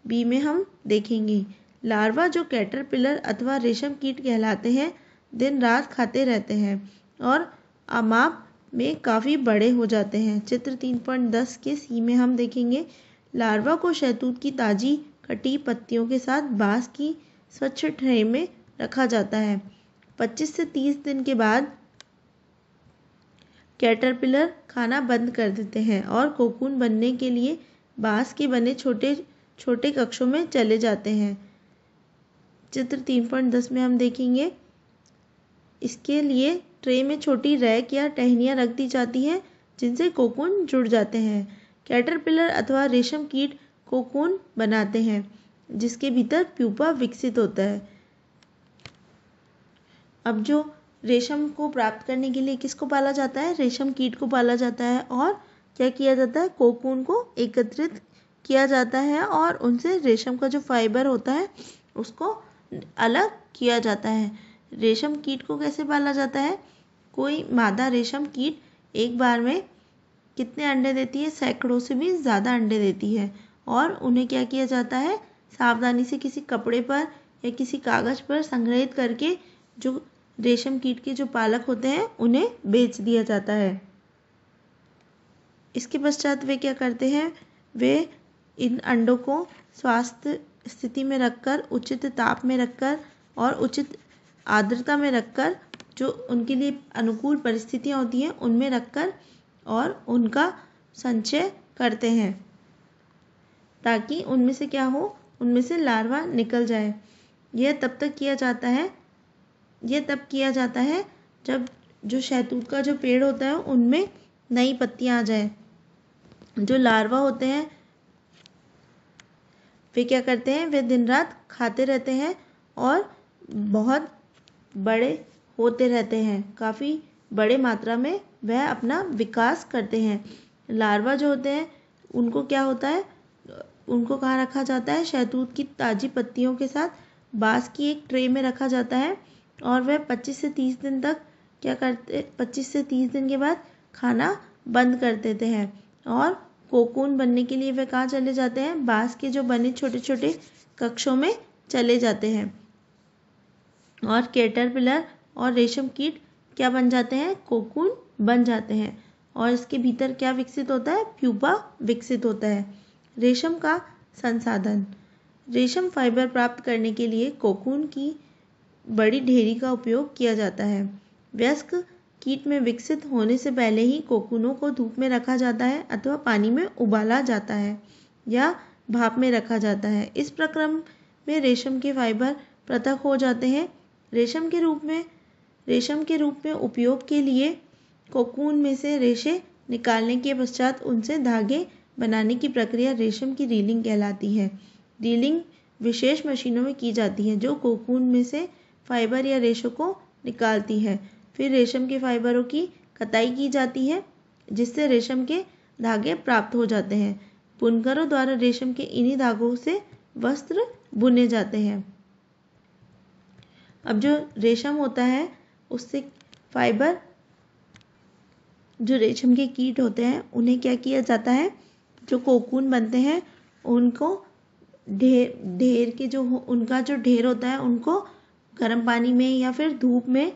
A: बी में हम देखेंगे लार्वा जो कैटरपिलर अथवा रेशम कीट कहलाते हैं दिन रात खाते रहते हैं और आमाप में काफ़ी बड़े हो जाते हैं। चित्र 3.10 के सी में हम देखेंगे लार्वा को शहतूत की ताज़ी कटी पत्तियों के साथ बांस की स्वच्छ ट्रे में रखा जाता है। 25 से 30 दिन के बाद कैटरपिलर खाना बंद कर देते हैं और कोकून बनने के लिए बांस के बने छोटे छोटे कक्षों में चले जाते हैं। चित्र 3.10 में हम देखेंगे इसके लिए ट्रे में छोटी रैक या टहनियाँ रख दी जाती हैं जिनसे कोकून जुड़ जाते हैं। कैटरपिलर अथवा रेशम कीट कोकून बनाते हैं जिसके भीतर प्यूपा विकसित होता है। अब जो रेशम को प्राप्त करने के लिए किसको पाला जाता है? रेशम कीट को पाला जाता है और क्या किया जाता है? कोकून को एकत्रित किया जाता है और उनसे रेशम का जो फाइबर होता है उसको अलग किया जाता है। रेशम कीट को कैसे पाला जाता है? कोई मादा रेशम कीट एक बार में कितने अंडे देती है? सैकड़ों से भी ज़्यादा अंडे देती है और उन्हें क्या किया जाता है? सावधानी से किसी कपड़े पर या किसी कागज़ पर संग्रहित करके जो रेशम कीट के जो पालक होते हैं उन्हें बेच दिया जाता है। इसके पश्चात वे क्या करते हैं? वे इन अंडों को स्वास्थ्य स्थिति में रखकर, उचित ताप में रखकर और उचित आर्द्रता में रखकर जो उनके लिए अनुकूल परिस्थितियाँ होती हैं उनमें रखकर और उनका संचय करते हैं ताकि उनमें से क्या हो? उनमें से लार्वा निकल जाए। यह तब किया जाता है जब जो शहतूत का जो पेड़ होता है उनमें नई पत्तियाँ आ जाए। जो लार्वा होते हैं वे क्या करते हैं? वे दिन रात खाते रहते हैं और बहुत बड़े होते रहते हैं। काफ़ी बड़े मात्रा में वह अपना विकास करते हैं। लार्वा जो होते हैं उनको क्या होता है? उनको कहाँ रखा जाता है? शहतूत की ताज़ी पत्तियों के साथ बांस की एक ट्रे में रखा जाता है और वह 25 से 30 दिन तक 25 से 30 दिन के बाद खाना बंद कर देते हैं और कोकून बनने के लिए वे कहाँ चले जाते हैं? बांस के जो बने छोटे छोटे कक्षों में चले जाते हैं और कैटरपिलर और रेशम कीट क्या बन जाते हैं? कोकून बन जाते हैं और इसके भीतर क्या विकसित होता है? प्यूपा विकसित होता है। रेशम का संसाधन। रेशम फाइबर प्राप्त करने के लिए कोकून की बड़ी ढेरी का उपयोग किया जाता है। वयस्क कीट में विकसित होने से पहले ही कोकूनों को धूप में रखा जाता है अथवा पानी में उबाला जाता है या भाप में रखा जाता है। इस प्रक्रम में रेशम के फाइबर पृथक हो जाते हैं। रेशम के रूप में उपयोग के लिए कोकून में से रेशे निकालने के पश्चात उनसे धागे बनाने की प्रक्रिया रेशम की रीलिंग कहलाती है। रीलिंग विशेष मशीनों में की जाती है जो कोकून में से फाइबर या रेशों को निकालती है। फिर रेशम के फाइबरों की कताई की जाती है जिससे रेशम के धागे प्राप्त हो जाते हैं। बुनकरों द्वारा रेशम के इन्हीं धागों से वस्त्र बुने जाते हैं। अब जो रेशम होता है उससे फाइबर, जो रेशम के कीट होते हैं उन्हें क्या किया जाता है? जो कोकून बनते हैं उनको ढेर के जो उनका जो ढेर होता है उनको गर्म पानी में या फिर धूप में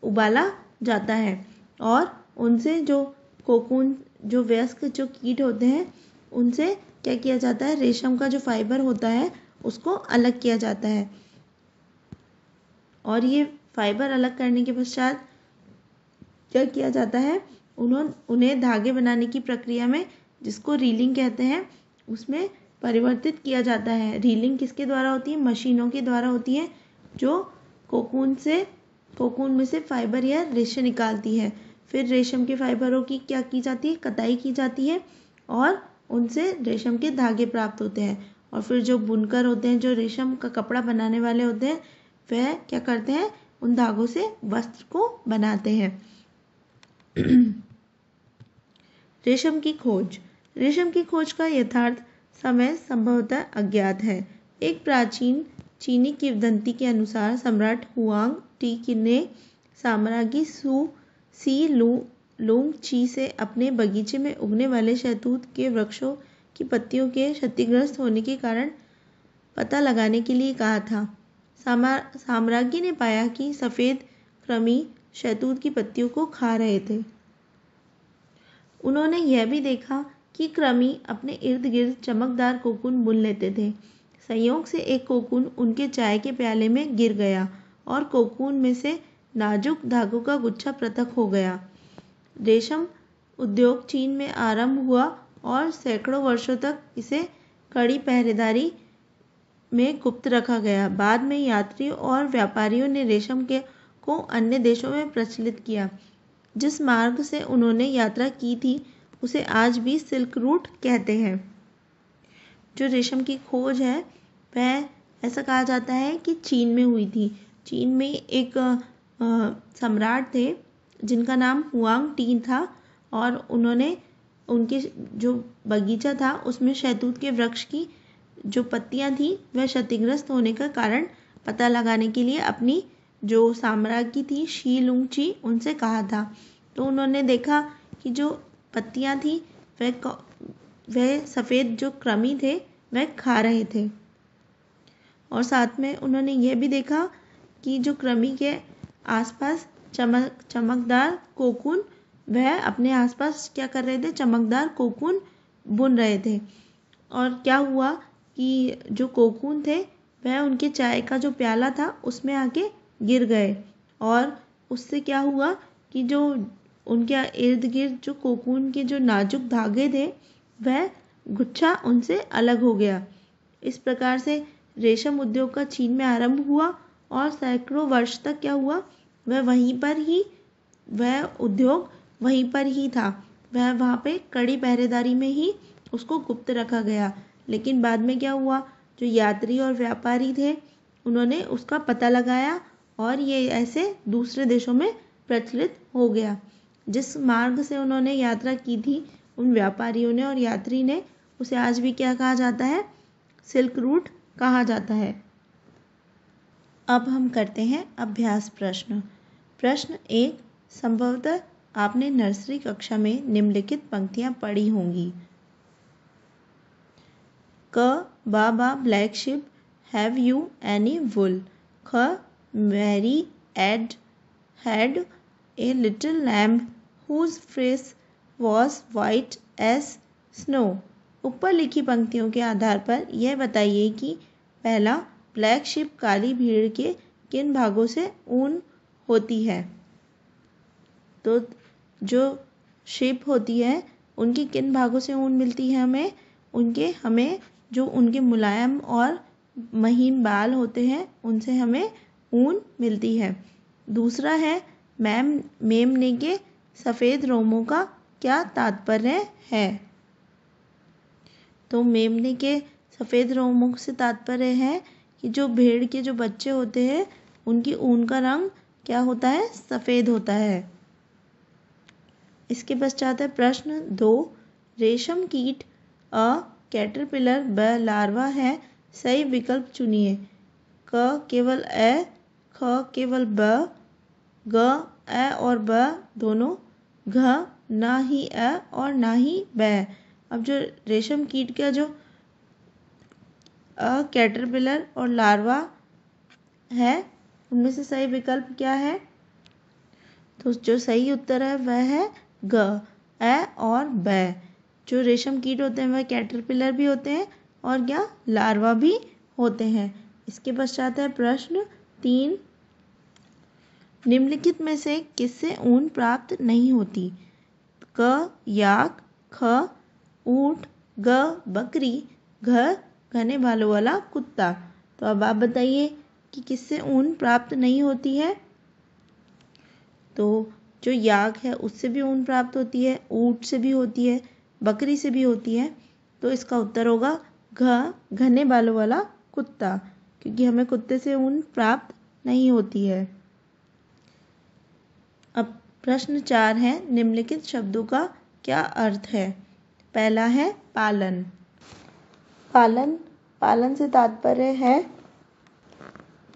A: उबाला जाता है और उनसे जो कोकून, जो वयस्क जो कीट होते हैं उनसे क्या किया जाता है? रेशम का जो फाइबर होता है उसको अलग किया जाता है और ये फाइबर अलग करने के पश्चात क्या किया जाता है? उन्हें धागे बनाने की प्रक्रिया में, जिसको रीलिंग कहते हैं, उसमें परिवर्तित किया जाता है। रीलिंग किसके द्वारा होती है? मशीनों के द्वारा होती है जो कोकून में से फाइबर या रेशे निकालती है। फिर रेशम के फाइबरों की क्या की जाती है? कताई की जाती है और उनसे रेशम के धागे प्राप्त होते हैं और फिर जो बुनकर होते हैं, जो रेशम का कपड़ा बनाने वाले होते हैं, वह क्या करते हैं? उन धागों से वस्त्र को बनाते हैं। रेशम की खोज। रेशम की खोज का यथार्थ समय संभवतः अज्ञात है। एक प्राचीन चीनी किंवदंती के अनुसार सम्राट हुआंग टी ने साम्राज्ञी सी लुंगची से अपने बगीचे में उगने वाले शहतूत के वृक्षों की पत्तियों के क्षतिग्रस्त होने के कारण पता लगाने के लिए कहा था। साम्राज्ञी ने पाया कि सफ़ेद कृमि शहतूत की पत्तियों को खा रहे थे। उन्होंने यह भी देखा कि कृमि अपने इर्द गिर्द चमकदार कोकून बुन लेते थे। संयोग से एक कोकून उनके चाय के प्याले में गिर गया और कोकून में से नाजुक धागों का गुच्छा पृथक हो गया। रेशम उद्योग चीन में आरंभ हुआ और सैकड़ों वर्षों तक इसे कड़ी पहरेदारी में गुप्त रखा गया। बाद में यात्रियों और व्यापारियों ने रेशम को अन्य देशों में प्रचलित किया। जिस मार्ग से उन्होंने यात्रा की थी उसे आज भी सिल्क रूट कहते हैं। जो रेशम की खोज है वह ऐसा कहा जाता है कि चीन में हुई थी। चीन में एक सम्राट थे जिनका नाम हुआंग टी था और उन्होंने उनके जो बगीचा था उसमें शहतूत के वृक्ष की जो पत्तियां थी वह क्षतिग्रस्त होने का कारण पता लगाने के लिए अपनी जो साम्राज्ञी थी शी लुंगची उनसे कहा था। तो उन्होंने देखा कि जो पत्तियां थी वह सफ़ेद जो कृमि थे वह खा रहे थे और साथ में उन्होंने यह भी देखा कि जो कृमि के आसपास चमकदार कोकून वह अपने आसपास क्या कर रहे थे, चमकदार कोकून बुन रहे थे। और क्या हुआ कि जो कोकून थे वह उनके चाय का जो प्याला था उसमें आके गिर गए और उससे क्या हुआ कि जो उनके इर्द गिर्द जो कोकून के जो नाजुक धागे थे वह गुच्छा उनसे अलग हो गया। इस प्रकार से रेशम उद्योग का चीन में आरंभ हुआ और सैकड़ों वर्ष तक क्या हुआ वह उद्योग वहीं पर ही था। वह वहाँ पे कड़ी पहरेदारी में ही उसको गुप्त रखा गया। लेकिन बाद में क्या हुआ, जो यात्री और व्यापारी थे उन्होंने उसका पता लगाया और ये ऐसे दूसरे देशों में प्रचलित हो गया। जिस मार्ग से उन्होंने यात्रा की थी उन व्यापारियों ने और यात्री ने उसे आज भी क्या कहा जाता है, सिल्क रूट कहा जाता है। अब हम करते हैं अभ्यास प्रश्न। प्रश्न 1, संभवतः आपने नर्सरी कक्षा में निम्नलिखित पंक्तियां पढ़ी होंगी। क, baa baa black sheep, have you any wool? ख, Mary had had a little lamb whose face was white as snow। ऊपर लिखी पंक्तियों के आधार पर यह बताइए कि पहला, ब्लैक शिप काली भीड़ के किन भागों से ऊन होती है। तो जो शिप होती है उनकी किन भागों से ऊन मिलती है हमें जो उनके मुलायम और महीन बाल होते हैं उनसे हमें ऊन मिलती है। दूसरा है, मेमने के सफ़ेद रोमों का क्या तात्पर्य है। तो मेमने के सफ़ेद रोमों से तात्पर्य है कि जो भेड़ के जो बच्चे होते हैं उनकी ऊन का रंग क्या होता है, सफ़ेद होता है। इसके पश्चात है प्रश्न 2, रेशम कीट अ कैटरपिलर ब लार्वा है, सही विकल्प चुनिए। क केवल ए, ख केवल ब, ग ए और ब दोनों, घ ना ही ए और ना ही ब। अब जो रेशम कीट का जो कैटरपिलर और लार्वा है उनमें से सही विकल्प क्या है, तो जो सही उत्तर है वह है ग, ए और ब। जो रेशम कीट होते हैं वह कैटरपिलर भी होते हैं और क्या लार्वा भी होते हैं। इसके पश्चात है प्रश्न 3, निम्नलिखित में से किससे ऊन प्राप्त नहीं होती। क याक, ख ऊंट, ग बकरी, घ घने बालों वाला कुत्ता। तो अब आप बताइए कि किससे ऊन प्राप्त नहीं होती है। तो जो याक है उससे भी ऊन प्राप्त होती है, ऊंट से भी होती है, बकरी से भी होती है। तो इसका उत्तर होगा घ घने बालों वाला कुत्ता, क्योंकि हमें कुत्ते से ऊन प्राप्त नहीं होती है। अब प्रश्न 4 है, निम्नलिखित शब्दों का क्या अर्थ है। पहला है पालन। पालन से तात्पर्य है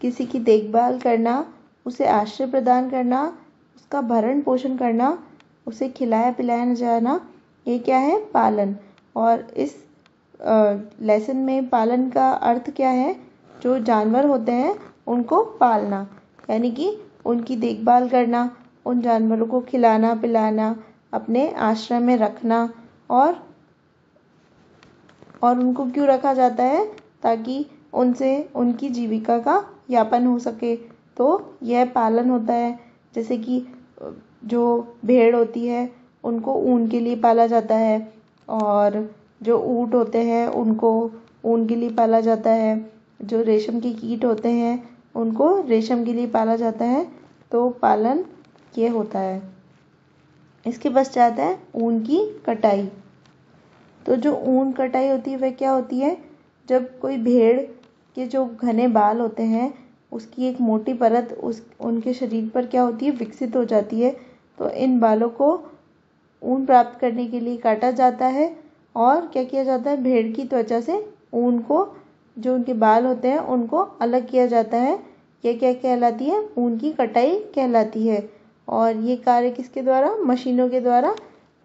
A: किसी की देखभाल करना, उसे आश्रय प्रदान करना, उसका भरण पोषण करना, उसे खिलाया पिलाया जाना, ये क्या है? पालन। और इस लेसन में पालन का अर्थ क्या है? जो जानवर होते हैं उनको पालना, यानी कि उनकी देखभाल करना, उन जानवरों को खिलाना पिलाना, अपने आश्रय में रखना। और उनको क्यों रखा जाता है? ताकि उनसे उनकी जीविका का यापन हो सके, तो यह पालन होता है। जैसे कि जो भेड़ होती है उनको ऊन के लिए पाला जाता है, और जो ऊँट होते हैं उनको ऊन के लिए पाला जाता है, जो रेशम के कीट होते हैं उनको रेशम के लिए पाला जाता है। तो पालन ये होता है। इसके पश्चात है ऊन की कटाई। तो जो ऊन कटाई होती है वह क्या होती है? जब कोई भेड़ के जो घने बाल होते हैं उसकी एक मोटी परत उनके शरीर पर क्या होती है? विकसित हो जाती है। तो इन बालों को ऊन प्राप्त करने के लिए काटा जाता है, और क्या किया जाता है? भेड़ की त्वचा से ऊन को, जो उनके बाल होते हैं उनको अलग किया जाता है। यह क्या कहलाती है? ऊन की कटाई कहलाती है। और ये कार्य किसके द्वारा? मशीनों के द्वारा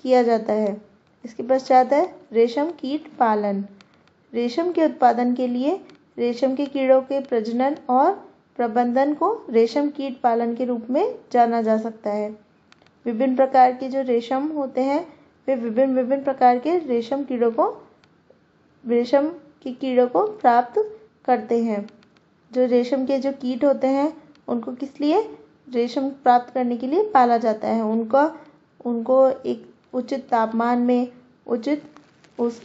A: किया जाता है। इसके पश्चात है रेशम कीट पालन। रेशम के उत्पादन के लिए रेशम के कीड़ों के प्रजनन और प्रबंधन को रेशम कीट पालन के रूप में जाना जा सकता है। विभिन्न प्रकार के जो रेशम होते हैं वे विभिन्न प्रकार के रेशम के कीड़ों को प्राप्त करते हैं। जो रेशम के जो कीट होते हैं उनको किस लिए? रेशम प्राप्त करने के लिए पाला जाता है। उनको एक उचित तापमान में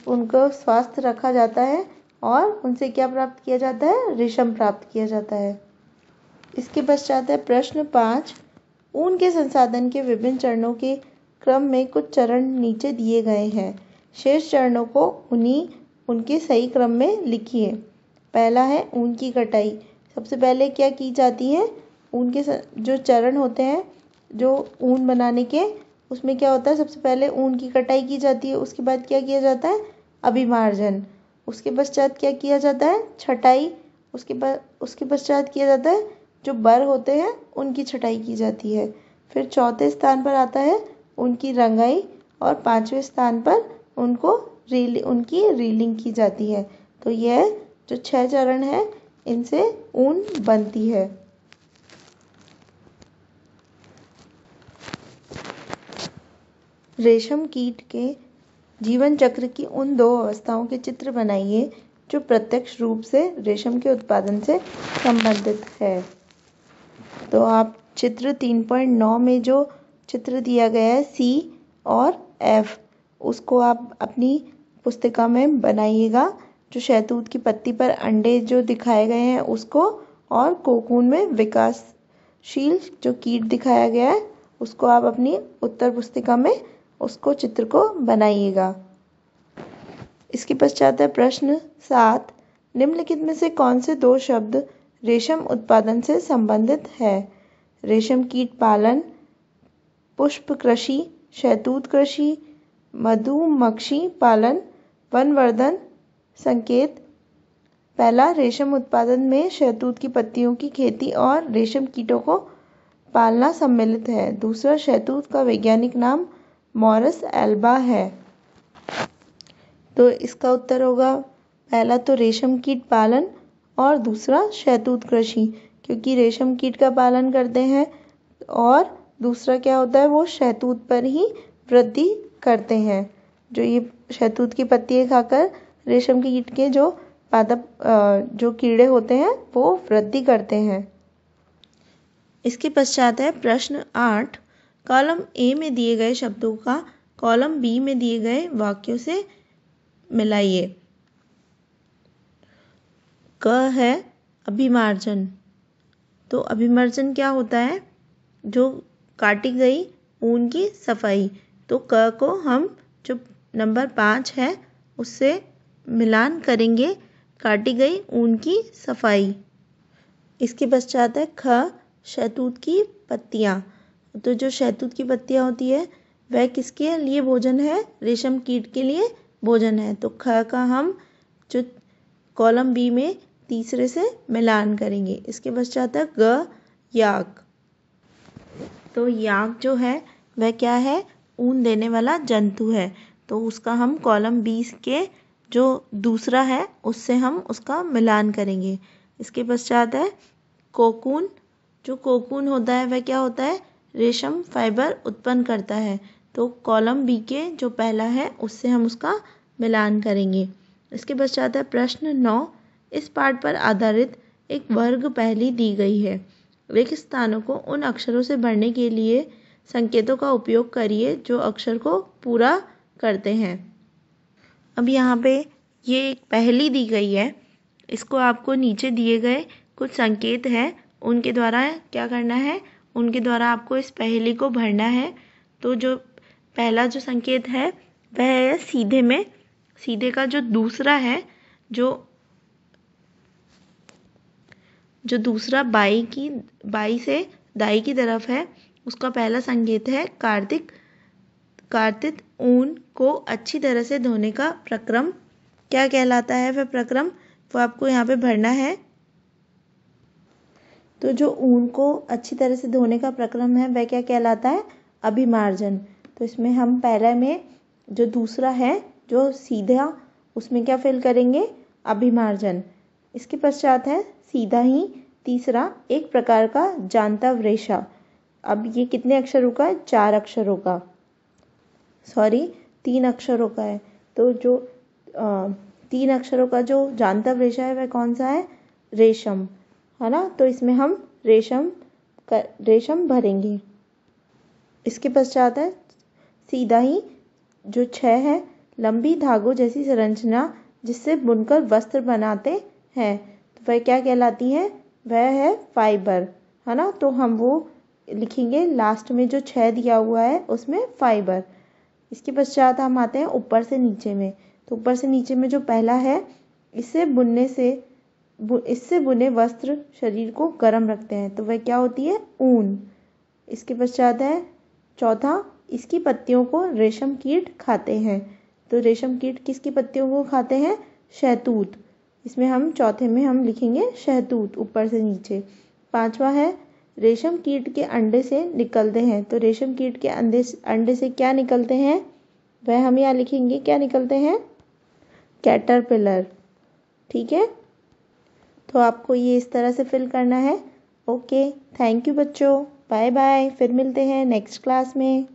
A: उनको स्वस्थ रखा जाता है, और उनसे क्या प्राप्त किया जाता है? रेशम प्राप्त किया जाता है। इसके पश्चात है प्रश्न 5। ऊन के संसाधन के विभिन्न चरणों के क्रम में कुछ चरण नीचे दिए गए हैं। शेष चरणों को उनके सही क्रम में लिखिए। पहला है ऊन की कटाई। सबसे पहले क्या की जाती है? ऊन के जो चरण होते हैं जो ऊन बनाने के, उसमें क्या होता है? सबसे पहले ऊन की कटाई की जाती है। उसके बाद क्या किया जाता है? अभिमार्जन। उसके पश्चात क्या किया जाता है? छटाई। उसके पश्चात किया जाता है जो बर होते हैं उनकी छटाई की जाती है। फिर चौथे स्थान पर आता है उनकी रंगाई, और 5वें स्थान पर उनकी रीलिंग की जाती है। तो यह जो 6 चरण है इनसे ऊन बनती है। रेशम कीट के जीवन चक्र की उन 2 अवस्थाओं के चित्र बनाइए जो प्रत्यक्ष रूप से रेशम के उत्पादन से संबंधित है। तो आप चित्र 3.9 में जो चित्र दिया गया है C और F, उसको आप अपनी पुस्तिका में बनाइएगा। जो शहतूत की पत्ती पर अंडे जो दिखाए गए हैं उसको, और कोकून में विकासशील जो कीट दिखाया गया है उसको आप अपनी उत्तर पुस्तिका में उसको चित्र को बनाइएगा। इसके पश्चात है प्रश्न 7। निम्नलिखित में से कौन से 2 शब्द रेशम उत्पादन से संबंधित है? रेशम कीट पालन, पुष्प कृषि, शहतूत कृषि, मधुमक्खी पालन, वनवर्धन संकेत। पहला, रेशम उत्पादन में शहतूत की पत्तियों की खेती और रेशम कीटों को पालना सम्मिलित है। दूसरा, शहतूत का वैज्ञानिक नाम मॉरिस एल्बा है। तो इसका उत्तर होगा पहला तो रेशम कीट पालन, और दूसरा शहतूत कृषि, क्योंकि रेशम कीट का पालन करते हैं, और दूसरा क्या होता है? वो शहतूत पर ही वृद्धि करते हैं। जो ये शहतूत की पत्तियाँ खाकर रेशम के कीट के जो कीड़े होते हैं वो वृद्धि करते हैं। इसके पश्चात है प्रश्न 8। कॉलम ए में दिए गए शब्दों का कॉलम बी में दिए गए वाक्यों से मिलाइए। क है अभिमार्जन। तो अभिमार्जन क्या होता है? जो काटी गई ऊन की सफाई। तो क को हम जो नंबर 5 है उससे मिलान करेंगे, काटी गई ऊन की सफाई। इसके पश्चात है ख, शहतूत की पत्तियाँ। तो जो शहतूत की पत्तियाँ होती है वह किसके लिए भोजन है? रेशम कीट के लिए भोजन है। तो ख का हम जो कॉलम बी में तीसरे से मिलान करेंगे। इसके पश्चात है ग याक। तो याक जो है वह क्या है, ऊन देने वाला जंतु है। तो उसका हम कॉलम 20 के जो दूसरा है उससे हम उसका मिलान करेंगे। इसके पश्चात है कोकून। जो कोकून होता है वह क्या होता है, रेशम फाइबर उत्पन्न करता है। तो कॉलम बी के जो पहला है उससे हम उसका मिलान करेंगे। इसके पश्चात है प्रश्न 9। इस पाठ पर आधारित एक वर्ग पहेली दी गई है। रिक्त स्थानों को उन अक्षरों से भरने के लिए संकेतों का उपयोग करिए जो अक्षर को पूरा करते हैं। अब यहाँ पे ये एक पहेली दी गई है, इसको आपको नीचे दिए गए कुछ संकेत हैं उनके द्वारा क्या करना है, उनके द्वारा आपको इस पहेली को भरना है। तो जो पहला जो संकेत है वह है सीधे में। सीधे का जो दूसरा है, जो दूसरा बाई से दाई की तरफ है, उसका पहला संकेत है कार्तिक। कार्तिक ऊन को अच्छी तरह से धोने का प्रक्रम क्या कहलाता है, वह प्रक्रम वो आपको यहाँ पे भरना है। तो जो ऊन को अच्छी तरह से धोने का प्रक्रम है वह क्या कहलाता है, अभिमार्जन। तो इसमें हम पहले में जो दूसरा है जो सीधा, उसमें क्या फिल करेंगे, अभिमार्जन। इसके पश्चात है सीधा ही तीसरा, एक प्रकार का जांतव रेशा। अब ये कितने अक्षरों का है, 4 अक्षरों का, 3 अक्षरों का है। तो जो 3 अक्षरों का जो जांतव रेशा है वह कौन सा है, रेशम, है ना। तो इसमें हम रेशम भरेंगे। इसके पश्चात है सीधा ही जो 6 है, लंबी धागों जैसी संरचना जिससे बुनकर वस्त्र बनाते हैं। तो वह क्या कहलाती है, वह है फाइबर, है ना। तो हम वो लिखेंगे लास्ट में जो 6 दिया हुआ है उसमें फाइबर। इसके पश्चात हम आते हैं ऊपर से नीचे में। तो ऊपर से नीचे में जो पहला है, इससे बुने वस्त्र शरीर को गर्म रखते हैं। तो वह क्या होती है, ऊन। इसके पश्चात है चौथा, इसकी पत्तियों को रेशम कीट खाते हैं। तो रेशम कीट किसकी पत्तियों को खाते हैं, शहतूत। इसमें हम चौथे में हम लिखेंगे शहतूत ऊपर से नीचे। 5वां है रेशम कीट के अंडे से निकलते हैं। तो रेशम कीट के अंडे से क्या निकलते हैं, वह हम यहाँ लिखेंगे क्या निकलते हैं, कैटरपिलर। ठीक है, तो आपको ये इस तरह से फिल करना है। ओके, थैंक यू बच्चों, बाय बाय, फिर मिलते हैं नेक्स्ट क्लास में।